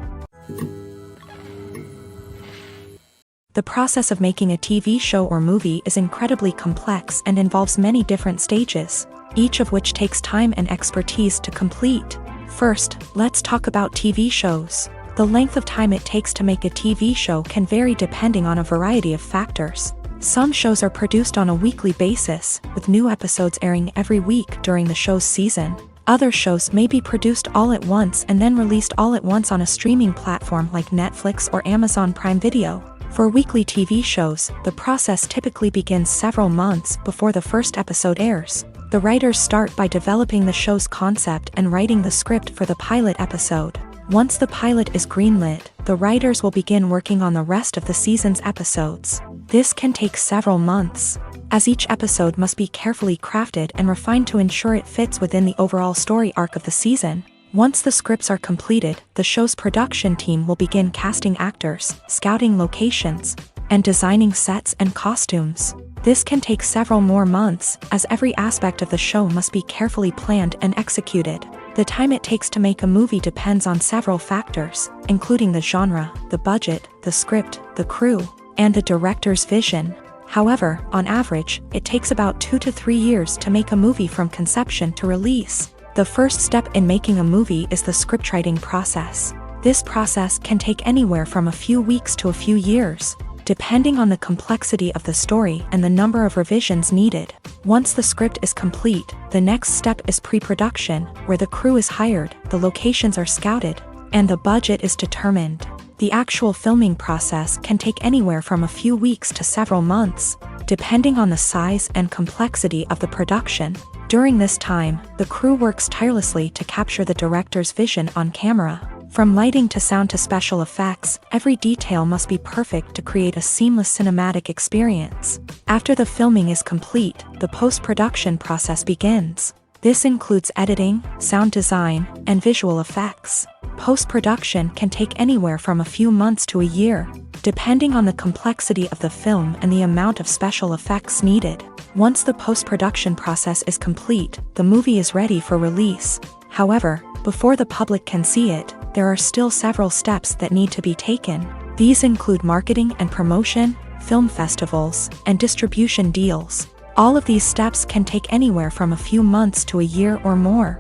The process of making a TV show or movie is incredibly complex and involves many different stages, each of which takes time and expertise to complete. First, let's talk about TV shows. The length of time it takes to make a TV show can vary depending on a variety of factors. Some shows are produced on a weekly basis, with new episodes airing every week during the show's season. Other shows may be produced all at once and then released all at once on a streaming platform like Netflix or Amazon Prime Video. For weekly TV shows, the process typically begins several months before the first episode airs. The writers start by developing the show's concept and writing the script for the pilot episode. Once the pilot is greenlit, the writers will begin working on the rest of the season's episodes. This can take several months, as each episode must be carefully crafted and refined to ensure it fits within the overall story arc of the season. Once the scripts are completed, the show's production team will begin casting actors, scouting locations, and designing sets and costumes. This can take several more months, as every aspect of the show must be carefully planned and executed. The time it takes to make a movie depends on several factors, including the genre, the budget, the script, the crew, and the director's vision. However, on average, it takes about 2 to 3 years to make a movie from conception to release. The first step in making a movie is the scriptwriting process. This process can take anywhere from a few weeks to a few years, depending on the complexity of the story and the number of revisions needed. Once the script is complete, the next step is pre-production, where the crew is hired, the locations are scouted, and the budget is determined. The actual filming process can take anywhere from a few weeks to several months, depending on the size and complexity of the production. During this time, the crew works tirelessly to capture the director's vision on camera. From lighting to sound to special effects, every detail must be perfect to create a seamless cinematic experience. After the filming is complete, the post-production process begins. This includes editing, sound design, and visual effects. Post-production can take anywhere from a few months to a year, depending on the complexity of the film and the amount of special effects needed. Once the post-production process is complete, the movie is ready for release. However, before the public can see it, there are still several steps that need to be taken. These include marketing and promotion, film festivals, and distribution deals. All of these steps can take anywhere from a few months to a year or more.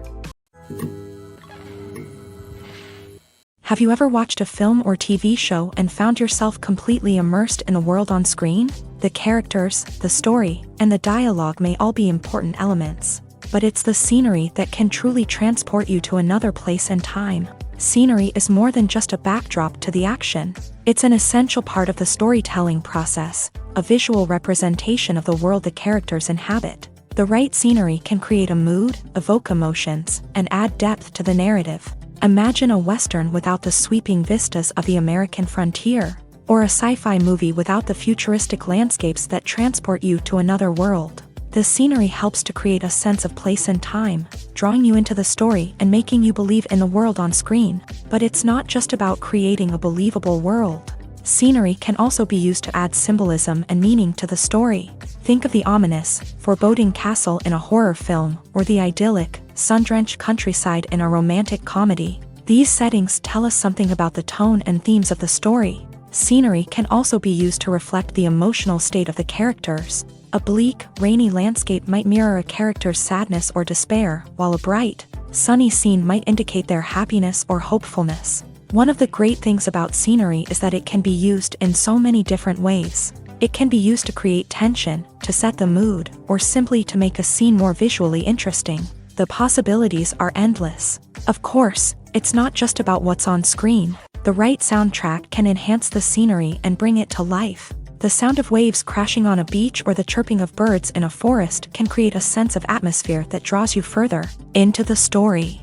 Have you ever watched a film or TV show and found yourself completely immersed in the world on screen? The characters, the story, and the dialogue may all be important elements, but it's the scenery that can truly transport you to another place and time. Scenery is more than just a backdrop to the action. It's an essential part of the storytelling process, a visual representation of the world the characters inhabit. The right scenery can create a mood, evoke emotions, and add depth to the narrative. Imagine a Western without the sweeping vistas of the American frontier, or a sci-fi movie without the futuristic landscapes that transport you to another world. The scenery helps to create a sense of place and time, drawing you into the story and making you believe in the world on screen. But it's not just about creating a believable world. Scenery can also be used to add symbolism and meaning to the story. Think of the ominous, foreboding castle in a horror film, or the idyllic, sun-drenched countryside in a romantic comedy. These settings tell us something about the tone and themes of the story. Scenery can also be used to reflect the emotional state of the characters. A bleak, rainy landscape might mirror a character's sadness or despair, while a bright, sunny scene might indicate their happiness or hopefulness. One of the great things about scenery is that it can be used in so many different ways. It can be used to create tension, to set the mood, or simply to make a scene more visually interesting. The possibilities are endless. Of course, it's not just about what's on screen. The right soundtrack can enhance the scenery and bring it to life. The sound of waves crashing on a beach or the chirping of birds in a forest can create a sense of atmosphere that draws you further into the story.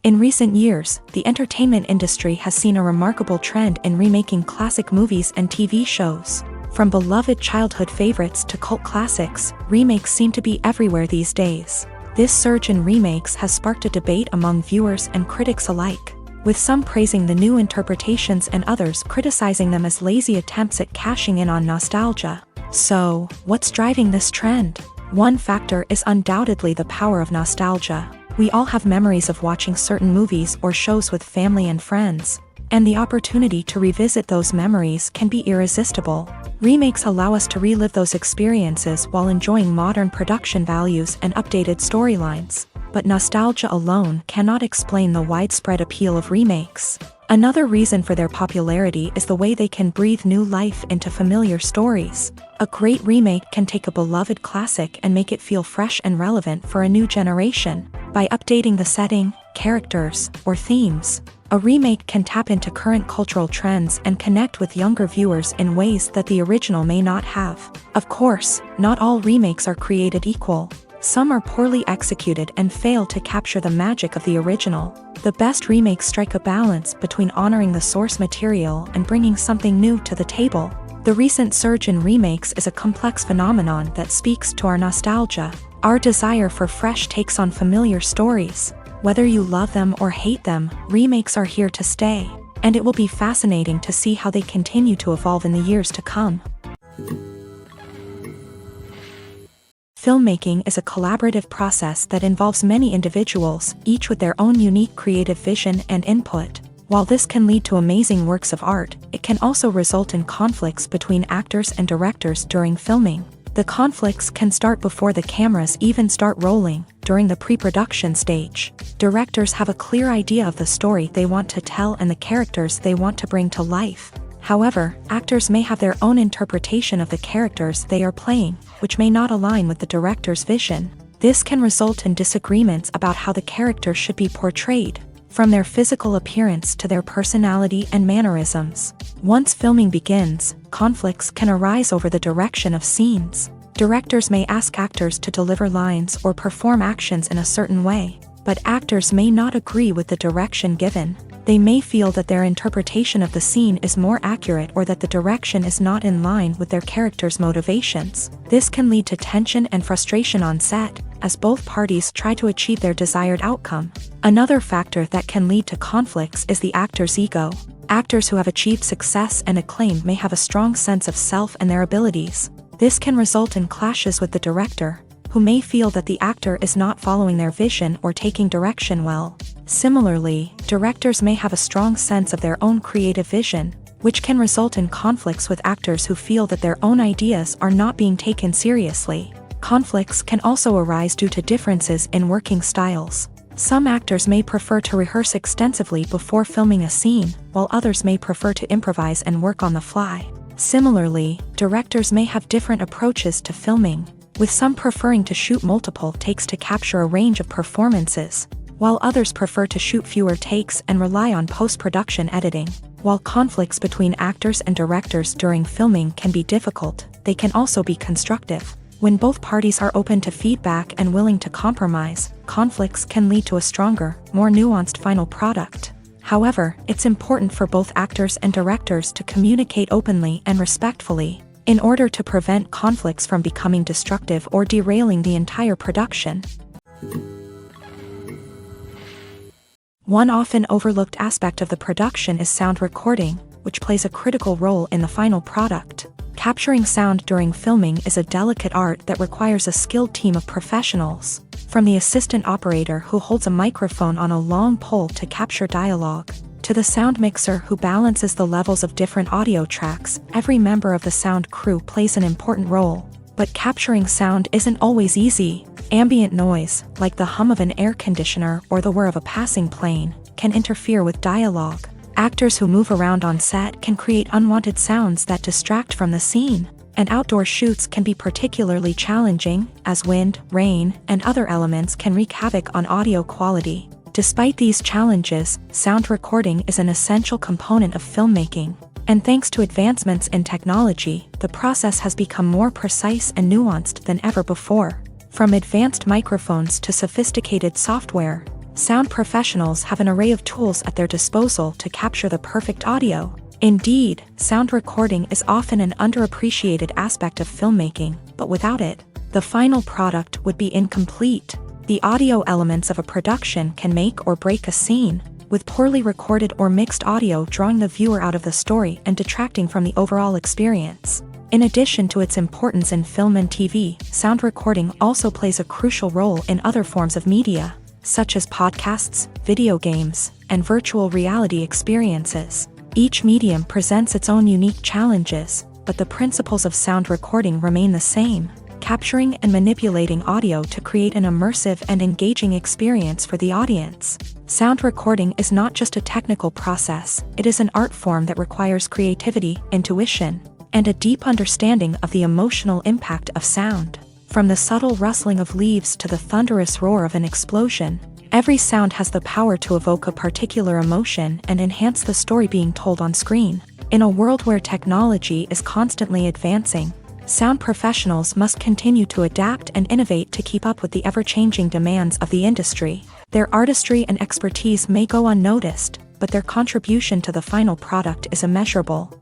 In recent years, the entertainment industry has seen a remarkable trend in remaking classic movies and TV shows. From beloved childhood favorites to cult classics, remakes seem to be everywhere these days. This surge in remakes has sparked a debate among viewers and critics alike, with some praising the new interpretations and others criticizing them as lazy attempts at cashing in on nostalgia. So, what's driving this trend? One factor is undoubtedly the power of nostalgia. We all have memories of watching certain movies or shows with family and friends, and the opportunity to revisit those memories can be irresistible. Remakes allow us to relive those experiences while enjoying modern production values and updated storylines. But nostalgia alone cannot explain the widespread appeal of remakes. Another reason for their popularity is the way they can breathe new life into familiar stories. A great remake can take a beloved classic and make it feel fresh and relevant for a new generation. By updating the setting, characters, or themes, a remake can tap into current cultural trends and connect with younger viewers in ways that the original may not have. Of course, not all remakes are created equal. Some are poorly executed and fail to capture the magic of the original. The best remakes strike a balance between honoring the source material and bringing something new to the table. The recent surge in remakes is a complex phenomenon that speaks to our nostalgia, our desire for fresh takes on familiar stories. Whether you love them or hate them, remakes are here to stay, and it will be fascinating to see how they continue to evolve in the years to come. Filmmaking is a collaborative process that involves many individuals, each with their own unique creative vision and input. While this can lead to amazing works of art, it can also result in conflicts between actors and directors during filming. The conflicts can start before the cameras even start rolling, during the pre-production stage. Directors have a clear idea of the story they want to tell and the characters they want to bring to life. However, actors may have their own interpretation of the characters they are playing, which may not align with the director's vision. This can result in disagreements about how the characters should be portrayed, from their physical appearance to their personality and mannerisms. Once filming begins, conflicts can arise over the direction of scenes. Directors may ask actors to deliver lines or perform actions in a certain way, but actors may not agree with the direction given. They may feel that their interpretation of the scene is more accurate or that the direction is not in line with their character's motivations. This can lead to tension and frustration on set, as both parties try to achieve their desired outcome. Another factor that can lead to conflicts is the actor's ego. Actors who have achieved success and acclaim may have a strong sense of self and their abilities. This can result in clashes with the director, who may feel that the actor is not following their vision or taking direction well. Similarly, directors may have a strong sense of their own creative vision, which can result in conflicts with actors who feel that their own ideas are not being taken seriously. Conflicts can also arise due to differences in working styles. Some actors may prefer to rehearse extensively before filming a scene, while others may prefer to improvise and work on the fly. Similarly, directors may have different approaches to filming, with some preferring to shoot multiple takes to capture a range of performances, while others prefer to shoot fewer takes and rely on post-production editing. While conflicts between actors and directors during filming can be difficult, they can also be constructive. When both parties are open to feedback and willing to compromise, conflicts can lead to a stronger, more nuanced final product. However, it's important for both actors and directors to communicate openly and respectfully, in order to prevent conflicts from becoming destructive or derailing the entire production. One often overlooked aspect of the production is sound recording, which plays a critical role in the final product. Capturing sound during filming is a delicate art that requires a skilled team of professionals, from the assistant operator who holds a microphone on a long pole to capture dialogue, to the sound mixer who balances the levels of different audio tracks. Every member of the sound crew plays an important role. But capturing sound isn't always easy. Ambient noise, like the hum of an air conditioner or the whir of a passing plane, can interfere with dialogue. Actors who move around on set can create unwanted sounds that distract from the scene, and outdoor shoots can be particularly challenging, as wind, rain, and other elements can wreak havoc on audio quality. Despite these challenges, sound recording is an essential component of filmmaking, and thanks to advancements in technology, the process has become more precise and nuanced than ever before. From advanced microphones to sophisticated software, sound professionals have an array of tools at their disposal to capture the perfect audio. Indeed, sound recording is often an underappreciated aspect of filmmaking, but without it, the final product would be incomplete. The audio elements of a production can make or break a scene, with poorly recorded or mixed audio drawing the viewer out of the story and detracting from the overall experience. In addition to its importance in film and TV, sound recording also plays a crucial role in other forms of media, such as podcasts, video games, and virtual reality experiences. Each medium presents its own unique challenges, but the principles of sound recording remain the same. capturing and manipulating audio to create an immersive and engaging experience for the audience. Sound recording is not just a technical process, it is an art form that requires creativity, intuition, and a deep understanding of the emotional impact of sound. From the subtle rustling of leaves to the thunderous roar of an explosion, every sound has the power to evoke a particular emotion and enhance the story being told on screen. In a world where technology is constantly advancing, sound professionals must continue to adapt and innovate to keep up with the ever-changing demands of the industry. Their artistry and expertise may go unnoticed, but their contribution to the final product is immeasurable.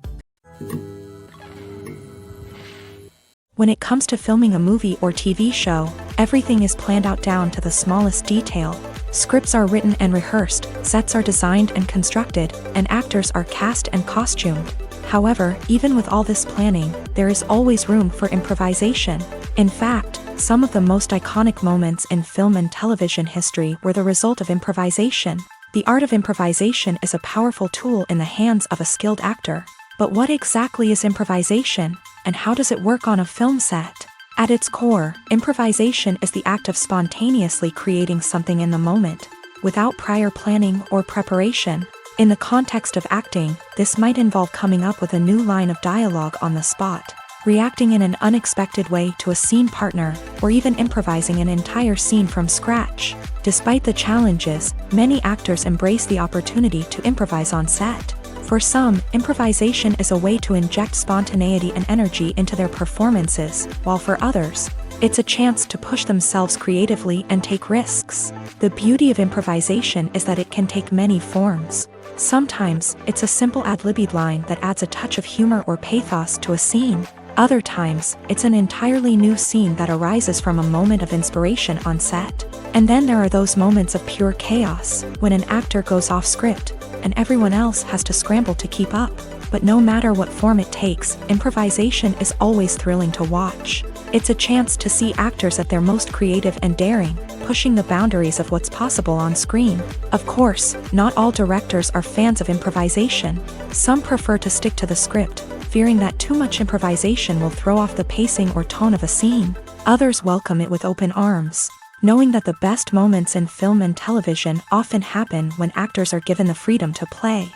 When it comes to filming a movie or TV show, everything is planned out down to the smallest detail. Scripts are written and rehearsed, sets are designed and constructed, and actors are cast and costumed. However, even with all this planning, there is always room for improvisation. In fact, some of the most iconic moments in film and television history were the result of improvisation. The art of improvisation is a powerful tool in the hands of a skilled actor. But what exactly is improvisation, and how does it work on a film set? At its core, improvisation is the act of spontaneously creating something in the moment, without prior planning or preparation. In the context of acting, this might involve coming up with a new line of dialogue on the spot, reacting in an unexpected way to a scene partner, or even improvising an entire scene from scratch. Despite the challenges, many actors embrace the opportunity to improvise on set. For some, improvisation is a way to inject spontaneity and energy into their performances, while for others, it's a chance to push themselves creatively and take risks. The beauty of improvisation is that it can take many forms. Sometimes, it's a simple ad-libbed line that adds a touch of humor or pathos to a scene. Other times, it's an entirely new scene that arises from a moment of inspiration on set. And then there are those moments of pure chaos, when an actor goes off script, and everyone else has to scramble to keep up. But no matter what form it takes, improvisation is always thrilling to watch. It's a chance to see actors at their most creative and daring, pushing the boundaries of what's possible on screen. Of course, not all directors are fans of improvisation. Some prefer to stick to the script, fearing that too much improvisation will throw off the pacing or tone of a scene. Others welcome it with open arms, knowing that the best moments in film and television often happen when actors are given the freedom to play.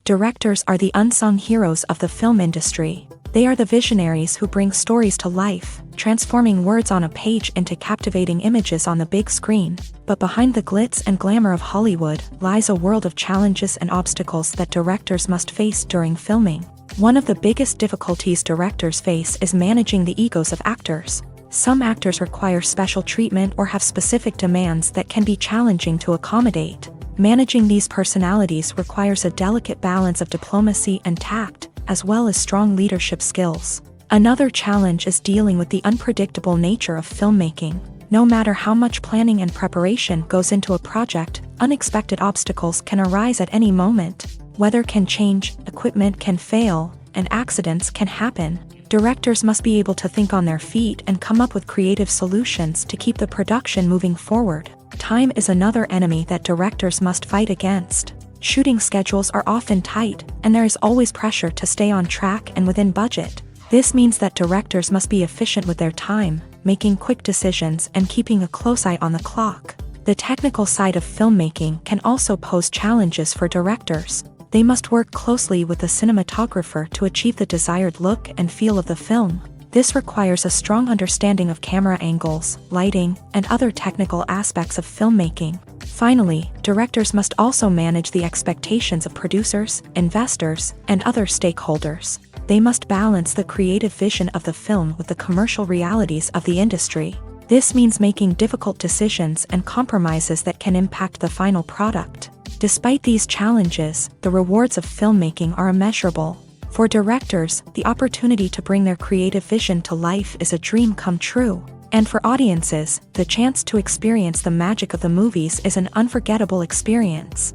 Directors are the unsung heroes of the film industry. They are the visionaries who bring stories to life, transforming words on a page into captivating images on the big screen. But behind the glitz and glamour of Hollywood lies a world of challenges and obstacles that directors must face during filming. One of the biggest difficulties directors face is managing the egos of actors. Some actors require special treatment or have specific demands that can be challenging to accommodate. Managing these personalities requires a delicate balance of diplomacy and tact, as well as strong leadership skills. Another challenge is dealing with the unpredictable nature of filmmaking. No matter how much planning and preparation goes into a project, unexpected obstacles can arise at any moment. Weather can change, equipment can fail, and accidents can happen. Directors must be able to think on their feet and come up with creative solutions to keep the production moving forward. Time is another enemy that directors must fight against. Shooting schedules are often tight, and there is always pressure to stay on track and within budget. This means that directors must be efficient with their time, making quick decisions and keeping a close eye on the clock. The technical side of filmmaking can also pose challenges for directors. They must work closely with the cinematographer to achieve the desired look and feel of the film. This requires a strong understanding of camera angles, lighting, and other technical aspects of filmmaking. Finally, directors must also manage the expectations of producers, investors, and other stakeholders. They must balance the creative vision of the film with the commercial realities of the industry. This means making difficult decisions and compromises that can impact the final product. Despite these challenges, the rewards of filmmaking are immeasurable. For directors, the opportunity to bring their creative vision to life is a dream come true. And for audiences, the chance to experience the magic of the movies is an unforgettable experience.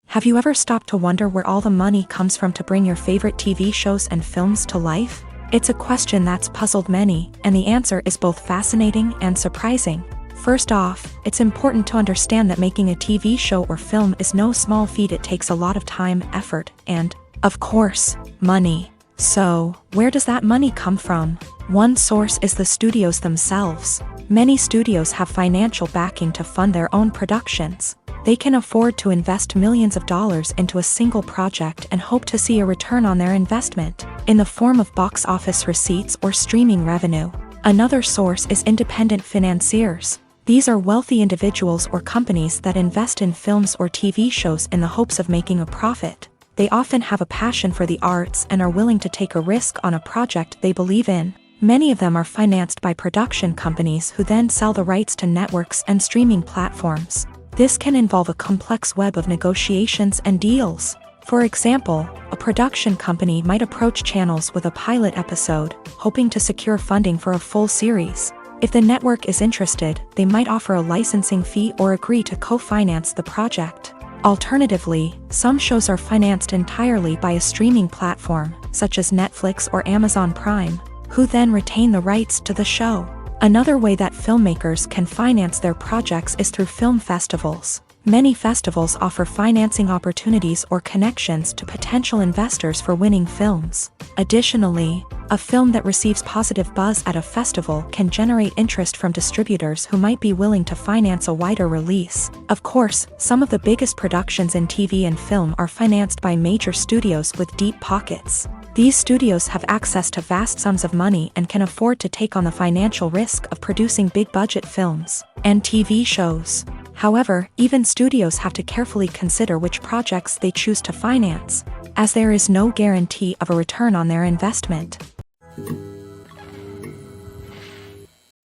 Have you ever stopped to wonder where all the money comes from to bring your favorite TV shows and films to life? It's a question that's puzzled many, and the answer is both fascinating and surprising. First off, it's important to understand that making a TV show or film is no small feat. It takes a lot of time, effort, and, Of course, money. So, where does that money come from? One source is the studios themselves. Many studios have financial backing to fund their own productions. They can afford to invest millions of dollars into a single project and hope to see a return on their investment, in the form of box office receipts or streaming revenue. Another source is independent financiers. These are wealthy individuals or companies that invest in films or TV shows in the hopes of making a profit. They often have a passion for the arts and are willing to take a risk on a project they believe in. Many of them are financed by production companies who then sell the rights to networks and streaming platforms. This can involve a complex web of negotiations and deals. For example, a production company might approach channels with a pilot episode, hoping to secure funding for a full series. If the network is interested, they might offer a licensing fee or agree to co-finance the project. Alternatively, some shows are financed entirely by a streaming platform, such as Netflix or Amazon Prime, who then retain the rights to the show. Another way that filmmakers can finance their projects is through film festivals. Many festivals offer financing opportunities or connections to potential investors for winning films. Additionally, a film that receives positive buzz at a festival can generate interest from distributors who might be willing to finance a wider release. Of course, some of the biggest productions in TV and film are financed by major studios with deep pockets. These studios have access to vast sums of money and can afford to take on the financial risk of producing big-budget films and TV shows. However, even studios have to carefully consider which projects they choose to finance, as there is no guarantee of a return on their investment.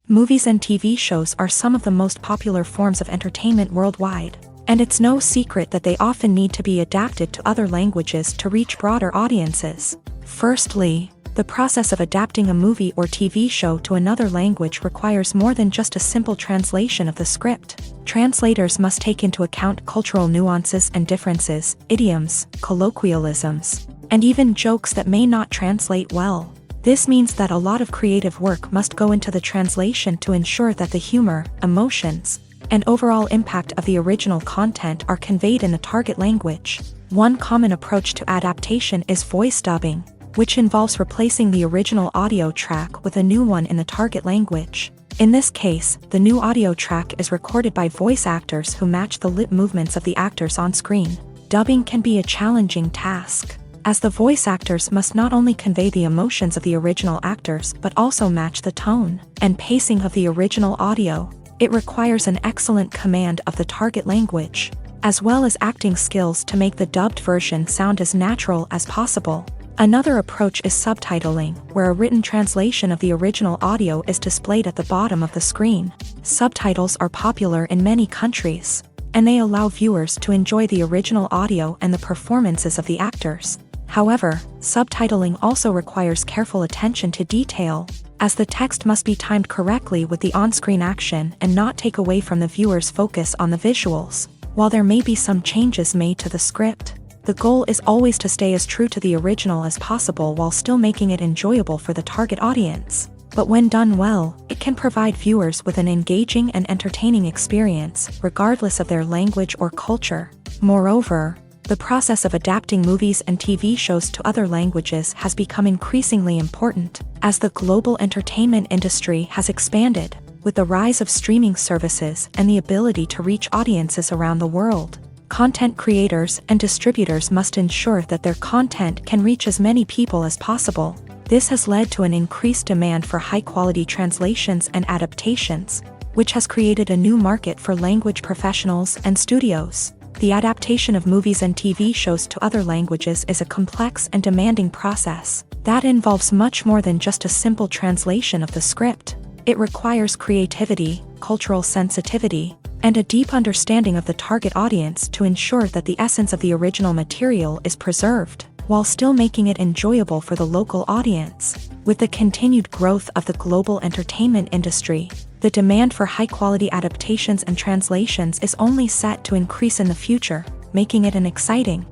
Movies and TV shows are some of the most popular forms of entertainment worldwide, and it's no secret that they often need to be adapted to other languages to reach broader audiences. Firstly, the process of adapting a movie or TV show to another language requires more than just a simple translation of the script. Translators must take into account cultural nuances and differences, idioms, colloquialisms, and even jokes that may not translate well. This means that a lot of creative work must go into the translation to ensure that the humor, emotions, and overall impact of the original content are conveyed in the target language. One common approach to adaptation is voice dubbing, which involves replacing the original audio track with a new one in the target language. In this case, the new audio track is recorded by voice actors who match the lip movements of the actors on screen. Dubbing can be a challenging task, as the voice actors must not only convey the emotions of the original actors but also match the tone and pacing of the original audio. It requires an excellent command of the target language, as well as acting skills to make the dubbed version sound as natural as possible. Another approach is subtitling, where a written translation of the original audio is displayed at the bottom of the screen. Subtitles are popular in many countries, and they allow viewers to enjoy the original audio and the performances of the actors. However, subtitling also requires careful attention to detail, as the text must be timed correctly with the on-screen action and not take away from the viewer's focus on the visuals. While there may be some changes made to the script, the goal is always to stay as true to the original as possible while still making it enjoyable for the target audience. But when done well, it can provide viewers with an engaging and entertaining experience, regardless of their language or culture. Moreover, the process of adapting movies and TV shows to other languages has become increasingly important, as the global entertainment industry has expanded, with the rise of streaming services and the ability to reach audiences around the world. Content creators and distributors must ensure that their content can reach as many people as possible. This has led to an increased demand for high-quality translations and adaptations, which has created a new market for language professionals and studios. The adaptation of movies and TV shows to other languages is a complex and demanding process that involves much more than just a simple translation of the script. It requires creativity, cultural sensitivity, and a deep understanding of the target audience to ensure that the essence of the original material is preserved, while still making it enjoyable for the local audience. With the continued growth of the global entertainment industry, the demand for high-quality adaptations and translations is only set to increase in the future, making it an exciting.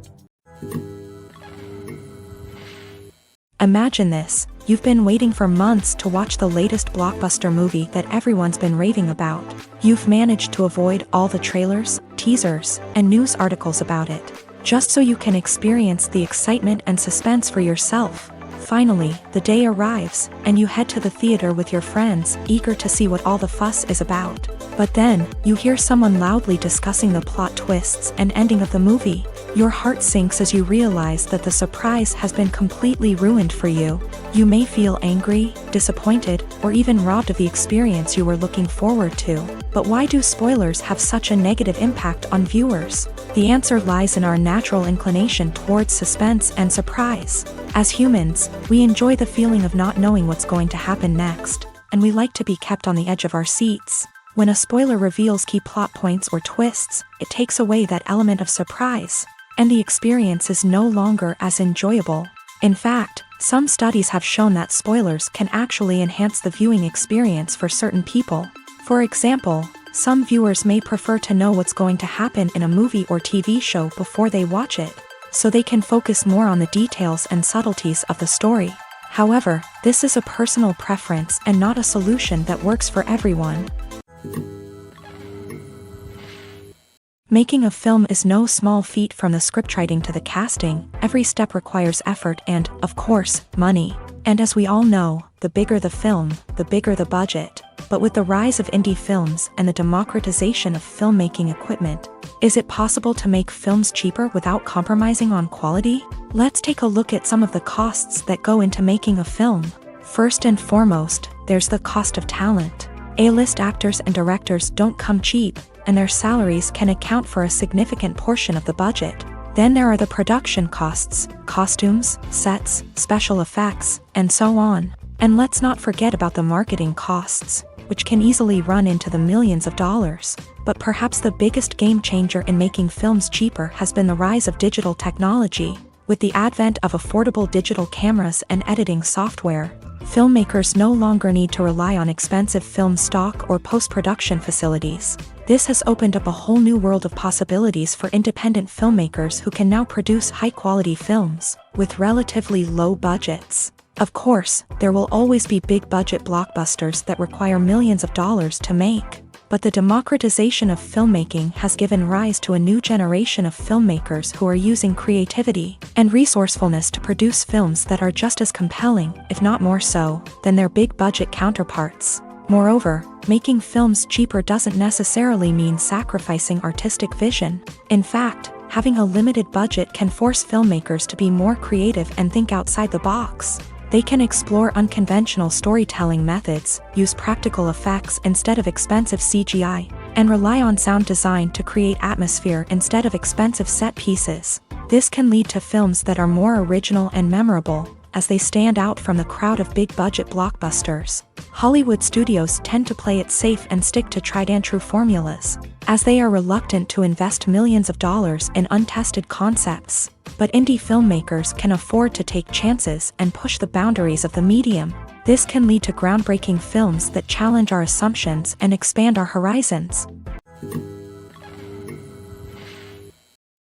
Imagine this: you've been waiting for months to watch the latest blockbuster movie that everyone's been raving about. You've managed to avoid all the trailers, teasers, and news articles about it, just so you can experience the excitement and suspense for yourself. Finally, the day arrives, and you head to the theater with your friends, eager to see what all the fuss is about. But then, you hear someone loudly discussing the plot twists and ending of the movie. Your heart sinks as you realize that the surprise has been completely ruined for you. You may feel angry, disappointed, or even robbed of the experience you were looking forward to. But why do spoilers have such a negative impact on viewers? The answer lies in our natural inclination towards suspense and surprise. As humans, we enjoy the feeling of not knowing what's going to happen next, and we like to be kept on the edge of our seats. When a spoiler reveals key plot points or twists, it takes away that element of surprise, and the experience is no longer as enjoyable. In fact, some studies have shown that spoilers can actually enhance the viewing experience for certain people. For example, some viewers may prefer to know what's going to happen in a movie or TV show before they watch it, so they can focus more on the details and subtleties of the story. However, this is a personal preference and not a solution that works for everyone. Making a film is no small feat. From the scriptwriting to the casting, every step requires effort and, of course, money. And as we all know, the bigger the film, the bigger the budget. But with the rise of indie films and the democratization of filmmaking equipment, is it possible to make films cheaper without compromising on quality? Let's take a look at some of the costs that go into making a film. First and foremost, there's the cost of talent. A-list actors and directors don't come cheap, and their salaries can account for a significant portion of the budget. Then there are the production costs, costumes, sets, special effects, and so on. And let's not forget about the marketing costs, which can easily run into the millions of dollars. But perhaps the biggest game changer in making films cheaper has been the rise of digital technology. With the advent of affordable digital cameras and editing software, filmmakers no longer need to rely on expensive film stock or post-production facilities. This has opened up a whole new world of possibilities for independent filmmakers who can now produce high-quality films with relatively low budgets. Of course, there will always be big-budget blockbusters that require millions of dollars to make. But the democratization of filmmaking has given rise to a new generation of filmmakers who are using creativity and resourcefulness to produce films that are just as compelling, if not more so, than their big-budget counterparts. Moreover, making films cheaper doesn't necessarily mean sacrificing artistic vision. In fact, having a limited budget can force filmmakers to be more creative and think outside the box. They can explore unconventional storytelling methods, use practical effects instead of expensive CGI, and rely on sound design to create atmosphere instead of expensive set pieces. This can lead to films that are more original and memorable, as they stand out from the crowd of big-budget blockbusters. Hollywood studios tend to play it safe and stick to tried-and-true formulas, as they are reluctant to invest millions of dollars in untested concepts. But indie filmmakers can afford to take chances and push the boundaries of the medium. This can lead to groundbreaking films that challenge our assumptions and expand our horizons.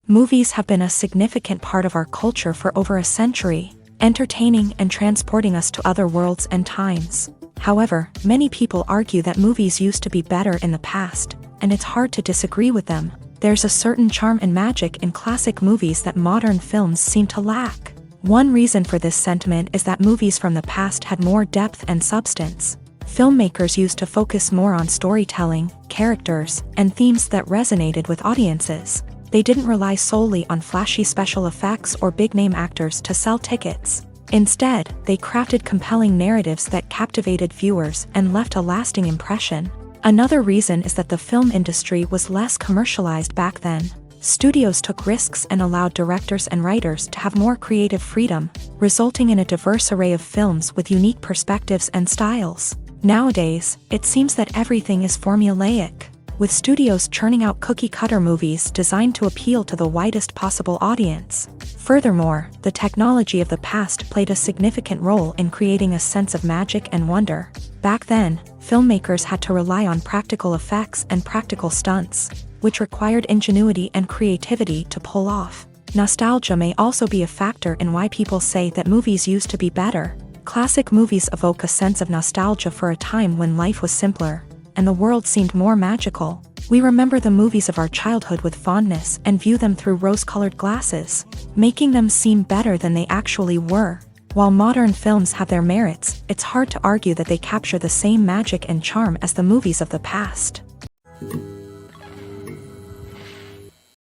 Movies have been a significant part of our culture for over a century, entertaining and transporting us to other worlds and times. However, many people argue that movies used to be better in the past, and it's hard to disagree with them. There's a certain charm and magic in classic movies that modern films seem to lack. One reason for this sentiment is that movies from the past had more depth and substance. Filmmakers used to focus more on storytelling, characters, and themes that resonated with audiences. They didn't rely solely on flashy special effects or big-name actors to sell tickets. Instead, they crafted compelling narratives that captivated viewers and left a lasting impression. Another reason is that the film industry was less commercialized back then. Studios took risks and allowed directors and writers to have more creative freedom, resulting in a diverse array of films with unique perspectives and styles. Nowadays, it seems that everything is formulaic, with studios churning out cookie-cutter movies designed to appeal to the widest possible audience. Furthermore, the technology of the past played a significant role in creating a sense of magic and wonder. Back then, filmmakers had to rely on practical effects and practical stunts, which required ingenuity and creativity to pull off. Nostalgia may also be a factor in why people say that movies used to be better. Classic movies evoke a sense of nostalgia for a time when life was simpler, and the world seemed more magical. We remember the movies of our childhood with fondness and view them through rose-colored glasses, making them seem better than they actually were. While modern films have their merits, it's hard to argue that they capture the same magic and charm as the movies of the past.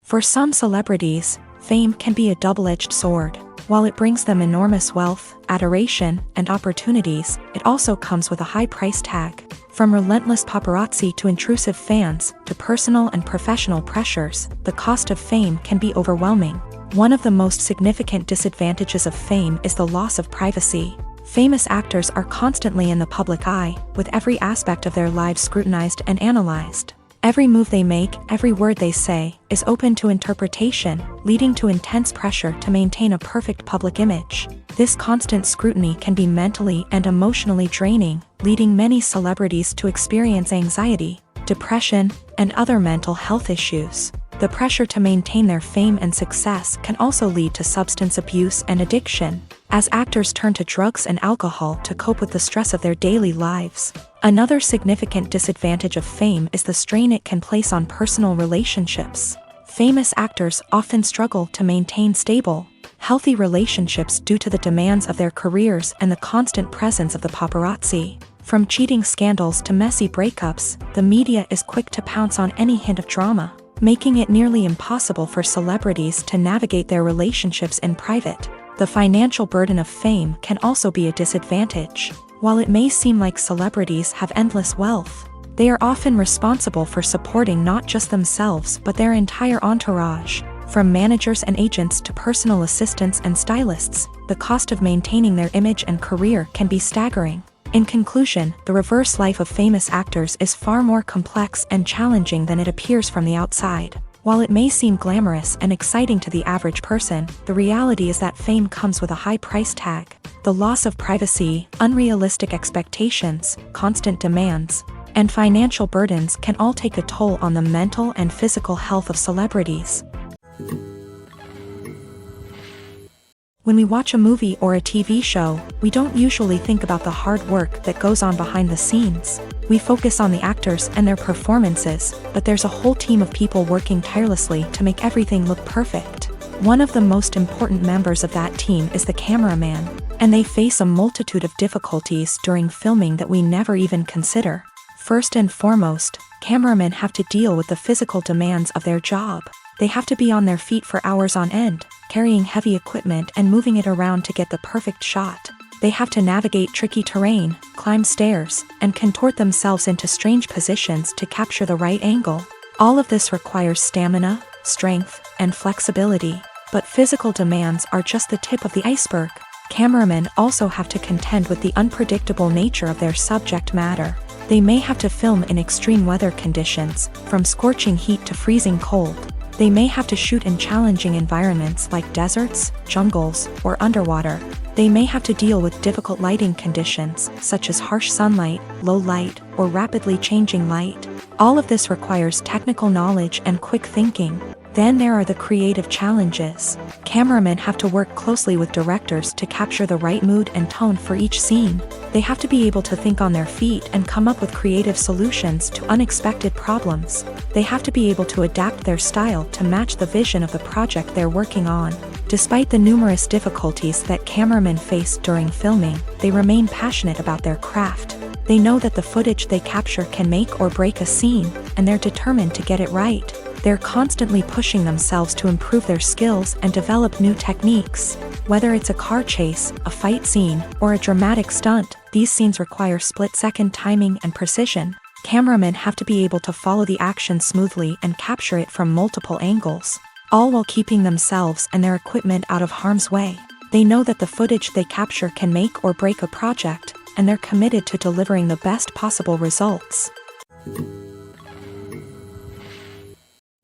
For some celebrities, fame can be a double-edged sword. While it brings them enormous wealth, adoration, and opportunities, it also comes with a high price tag. From relentless paparazzi to intrusive fans, to personal and professional pressures, the cost of fame can be overwhelming. One of the most significant disadvantages of fame is the loss of privacy. Famous actors are constantly in the public eye, with every aspect of their lives scrutinized and analyzed. Every move they make, every word they say, is open to interpretation, leading to intense pressure to maintain a perfect public image. This constant scrutiny can be mentally and emotionally draining, leading many celebrities to experience anxiety, depression, and other mental health issues. The pressure to maintain their fame and success can also lead to substance abuse and addiction, as actors turn to drugs and alcohol to cope with the stress of their daily lives. Another significant disadvantage of fame is the strain it can place on personal relationships. Famous actors often struggle to maintain stable, healthy relationships due to the demands of their careers and the constant presence of the paparazzi. From cheating scandals to messy breakups, the media is quick to pounce on any hint of drama, making it nearly impossible for celebrities to navigate their relationships in private. The financial burden of fame can also be a disadvantage. While it may seem like celebrities have endless wealth, they are often responsible for supporting not just themselves but their entire entourage. From managers and agents to personal assistants and stylists, the cost of maintaining their image and career can be staggering. In conclusion, the reverse life of famous actors is far more complex and challenging than it appears from the outside. While it may seem glamorous and exciting to the average person, the reality is that fame comes with a high price tag. The loss of privacy, unrealistic expectations, constant demands, and financial burdens can all take a toll on the mental and physical health of celebrities. When we watch a movie or a TV show, we don't usually think about the hard work that goes on behind the scenes. We focus on the actors and their performances, but there's a whole team of people working tirelessly to make everything look perfect. One of the most important members of that team is the cameraman, and they face a multitude of difficulties during filming that we never even consider. First and foremost, cameramen have to deal with the physical demands of their job. They have to be on their feet for hours on end, carrying heavy equipment and moving it around to get the perfect shot. They have to navigate tricky terrain, climb stairs, and contort themselves into strange positions to capture the right angle. All of this requires stamina, strength, and flexibility. But physical demands are just the tip of the iceberg. Cameramen also have to contend with the unpredictable nature of their subject matter. They may have to film in extreme weather conditions, from scorching heat to freezing cold. They may have to shoot in challenging environments like deserts, jungles, or underwater. They may have to deal with difficult lighting conditions, such as harsh sunlight, low light, or rapidly changing light. All of this requires technical knowledge and quick thinking. Then there are the creative challenges. Cameramen have to work closely with directors to capture the right mood and tone for each scene. They have to be able to think on their feet and come up with creative solutions to unexpected problems. They have to be able to adapt their style to match the vision of the project they're working on. Despite the numerous difficulties that cameramen face during filming, they remain passionate about their craft. They know that the footage they capture can make or break a scene, and they're determined to get it right. They're constantly pushing themselves to improve their skills and develop new techniques. Whether it's a car chase, a fight scene, or a dramatic stunt, these scenes require split-second timing and precision. Cameramen have to be able to follow the action smoothly and capture it from multiple angles, all while keeping themselves and their equipment out of harm's way. They know that the footage they capture can make or break a project, and they're committed to delivering the best possible results.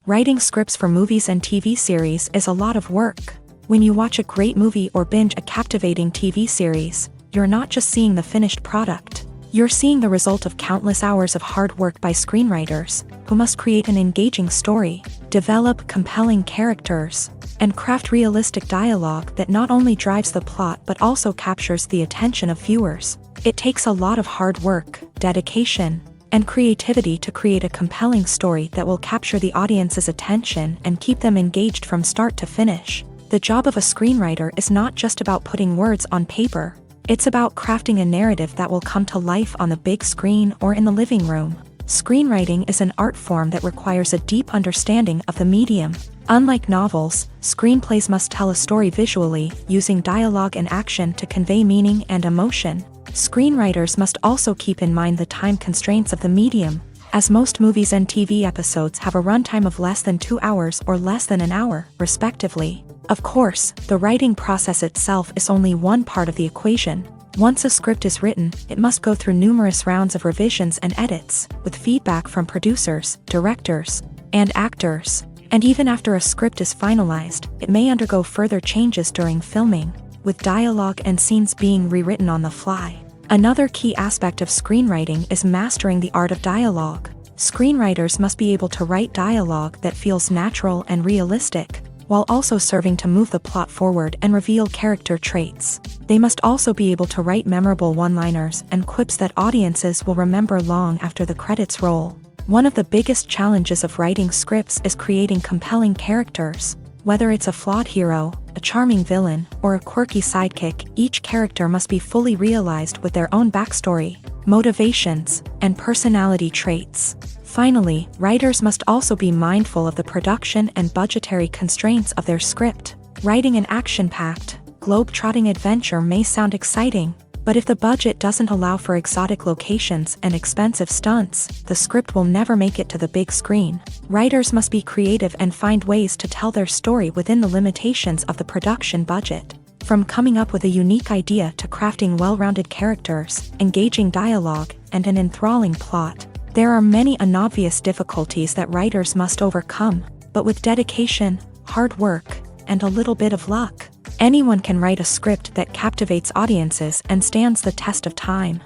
Writing scripts for movies and TV series is a lot of work. When you watch a great movie or binge a captivating TV series, you're not just seeing the finished product. You're seeing the result of countless hours of hard work by screenwriters, who must create an engaging story, develop compelling characters, and craft realistic dialogue that not only drives the plot but also captures the attention of viewers. It takes a lot of hard work, dedication, and creativity to create a compelling story that will capture the audience's attention and keep them engaged from start to finish. The job of a screenwriter is not just about putting words on paper. It's about crafting a narrative that will come to life on the big screen or in the living room. Screenwriting is an art form that requires a deep understanding of the medium. Unlike novels, screenplays must tell a story visually, using dialogue and action to convey meaning and emotion. Screenwriters must also keep in mind the time constraints of the medium, as most movies and TV episodes have a runtime of less than 2 hours or less than an hour, respectively. Of course, the writing process itself is only one part of the equation. Once a script is written, it must go through numerous rounds of revisions and edits, with feedback from producers, directors, and actors. And even after a script is finalized, it may undergo further changes during filming, with dialogue and scenes being rewritten on the fly. Another key aspect of screenwriting is mastering the art of dialogue. Screenwriters must be able to write dialogue that feels natural and realistic, while also serving to move the plot forward and reveal character traits. They must also be able to write memorable one-liners and quips that audiences will remember long after the credits roll. One of the biggest challenges of writing scripts is creating compelling characters. Whether it's a flawed hero, a charming villain, or a quirky sidekick, each character must be fully realized with their own backstory, motivations, and personality traits. Finally, writers must also be mindful of the production and budgetary constraints of their script. Writing an action-packed, globe-trotting adventure may sound exciting, but if the budget doesn't allow for exotic locations and expensive stunts, the script will never make it to the big screen. Writers must be creative and find ways to tell their story within the limitations of the production budget. From coming up with a unique idea to crafting well-rounded characters, engaging dialogue, and an enthralling plot, there are many unobvious difficulties that writers must overcome, but with dedication, hard work, and a little bit of luck, anyone can write a script that captivates audiences and stands the test of time.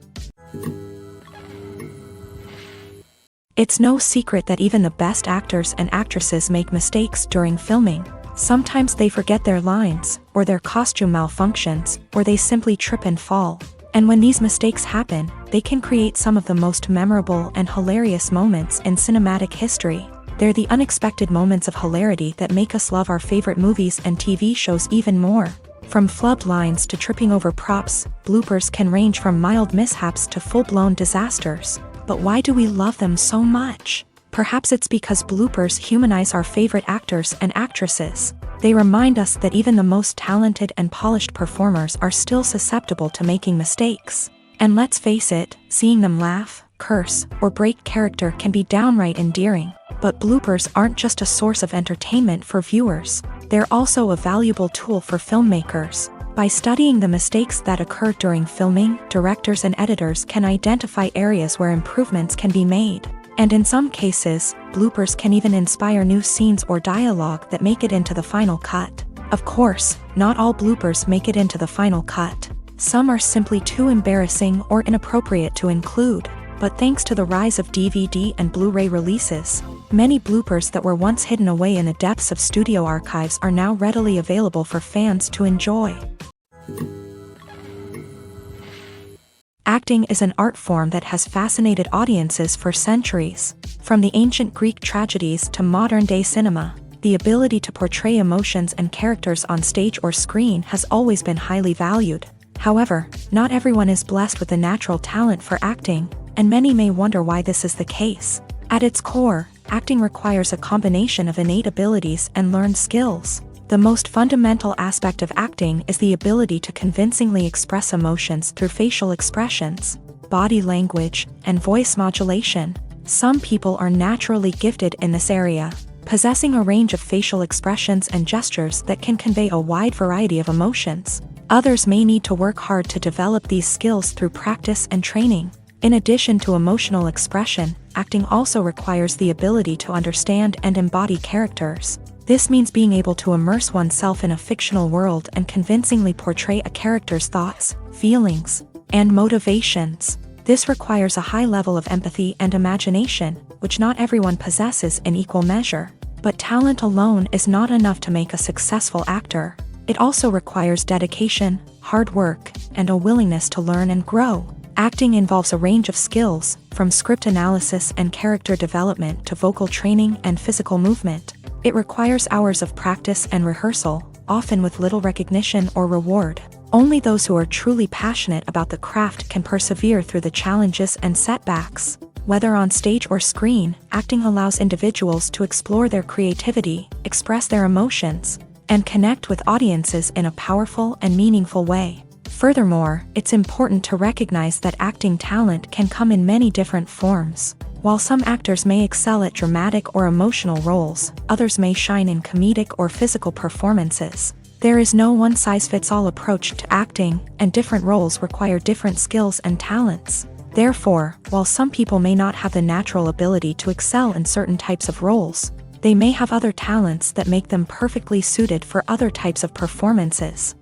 It's no secret that even the best actors and actresses make mistakes during filming. Sometimes they forget their lines, or their costume malfunctions, or they simply trip and fall. And when these mistakes happen, they can create some of the most memorable and hilarious moments in cinematic history. They're the unexpected moments of hilarity that make us love our favorite movies and TV shows even more. From flubbed lines to tripping over props, bloopers can range from mild mishaps to full-blown disasters. But why do we love them so much? Perhaps it's because bloopers humanize our favorite actors and actresses. They remind us that even the most talented and polished performers are still susceptible to making mistakes. And let's face it, seeing them laugh, curse, or break character can be downright endearing. But bloopers aren't just a source of entertainment for viewers. They're also a valuable tool for filmmakers. By studying the mistakes that occur during filming, directors and editors can identify areas where improvements can be made. And in some cases, bloopers can even inspire new scenes or dialogue that make it into the final cut. Of course, not all bloopers make it into the final cut. Some are simply too embarrassing or inappropriate to include. But thanks to the rise of DVD and Blu-ray releases, many bloopers that were once hidden away in the depths of studio archives are now readily available for fans to enjoy. Acting is an art form that has fascinated audiences for centuries. From the ancient Greek tragedies to modern-day cinema, the ability to portray emotions and characters on stage or screen has always been highly valued. However, not everyone is blessed with a natural talent for acting, and many may wonder why this is the case. At its core, acting requires a combination of innate abilities and learned skills. The most fundamental aspect of acting is the ability to convincingly express emotions through facial expressions, body language, and voice modulation. Some people are naturally gifted in this area, possessing a range of facial expressions and gestures that can convey a wide variety of emotions. Others may need to work hard to develop these skills through practice and training. In addition to emotional expression, acting also requires the ability to understand and embody characters. This means being able to immerse oneself in a fictional world and convincingly portray a character's thoughts, feelings, and motivations. This requires a high level of empathy and imagination, which not everyone possesses in equal measure. But talent alone is not enough to make a successful actor. It also requires dedication, hard work, and a willingness to learn and grow. Acting involves a range of skills, from script analysis and character development to vocal training and physical movement. It requires hours of practice and rehearsal, often with little recognition or reward. Only those who are truly passionate about the craft can persevere through the challenges and setbacks. Whether on stage or screen, acting allows individuals to explore their creativity, express their emotions, and connect with audiences in a powerful and meaningful way. Furthermore, it's important to recognize that acting talent can come in many different forms. While some actors may excel at dramatic or emotional roles, others may shine in comedic or physical performances. There is no one-size-fits-all approach to acting, and different roles require different skills and talents. Therefore, while some people may not have the natural ability to excel in certain types of roles, they may have other talents that make them perfectly suited for other types of performances.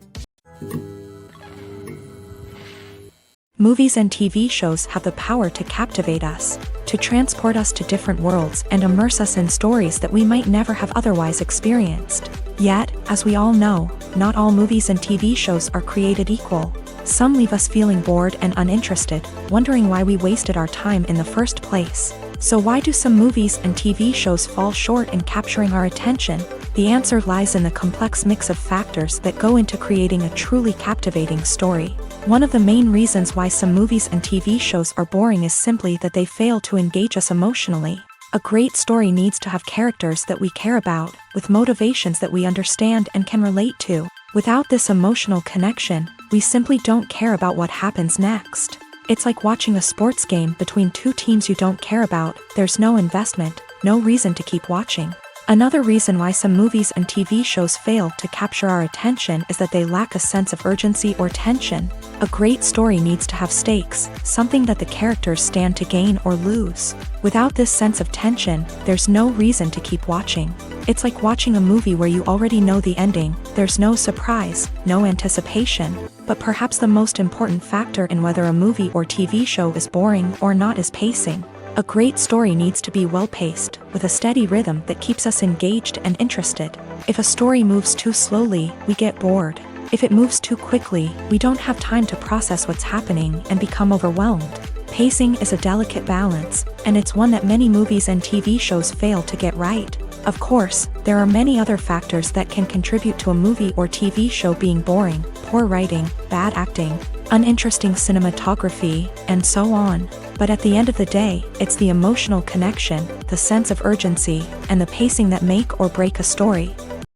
Movies and TV shows have the power to captivate us, to transport us to different worlds and immerse us in stories that we might never have otherwise experienced. Yet, as we all know, not all movies and TV shows are created equal. Some leave us feeling bored and uninterested, wondering why we wasted our time in the first place. So why do some movies and TV shows fall short in capturing our attention? The answer lies in the complex mix of factors that go into creating a truly captivating story. One of the main reasons why some movies and TV shows are boring is simply that they fail to engage us emotionally. A great story needs to have characters that we care about, with motivations that we understand and can relate to. Without this emotional connection, we simply don't care about what happens next. It's like watching a sports game between two teams you don't care about. There's no investment, no reason to keep watching. Another reason why some movies and TV shows fail to capture our attention is that they lack a sense of urgency or tension. A great story needs to have stakes, something that the characters stand to gain or lose. Without this sense of tension, there's no reason to keep watching. It's like watching a movie where you already know the ending. There's no surprise, no anticipation. But perhaps the most important factor in whether a movie or TV show is boring or not is pacing. A great story needs to be well-paced, with a steady rhythm that keeps us engaged and interested. If a story moves too slowly, we get bored. If it moves too quickly, we don't have time to process what's happening and become overwhelmed. Pacing is a delicate balance, and it's one that many movies and TV shows fail to get right. Of course, there are many other factors that can contribute to a movie or TV show being boring: poor writing, bad acting, uninteresting cinematography, and so on. But at the end of the day, it's the emotional connection, the sense of urgency, and the pacing that make or break a story.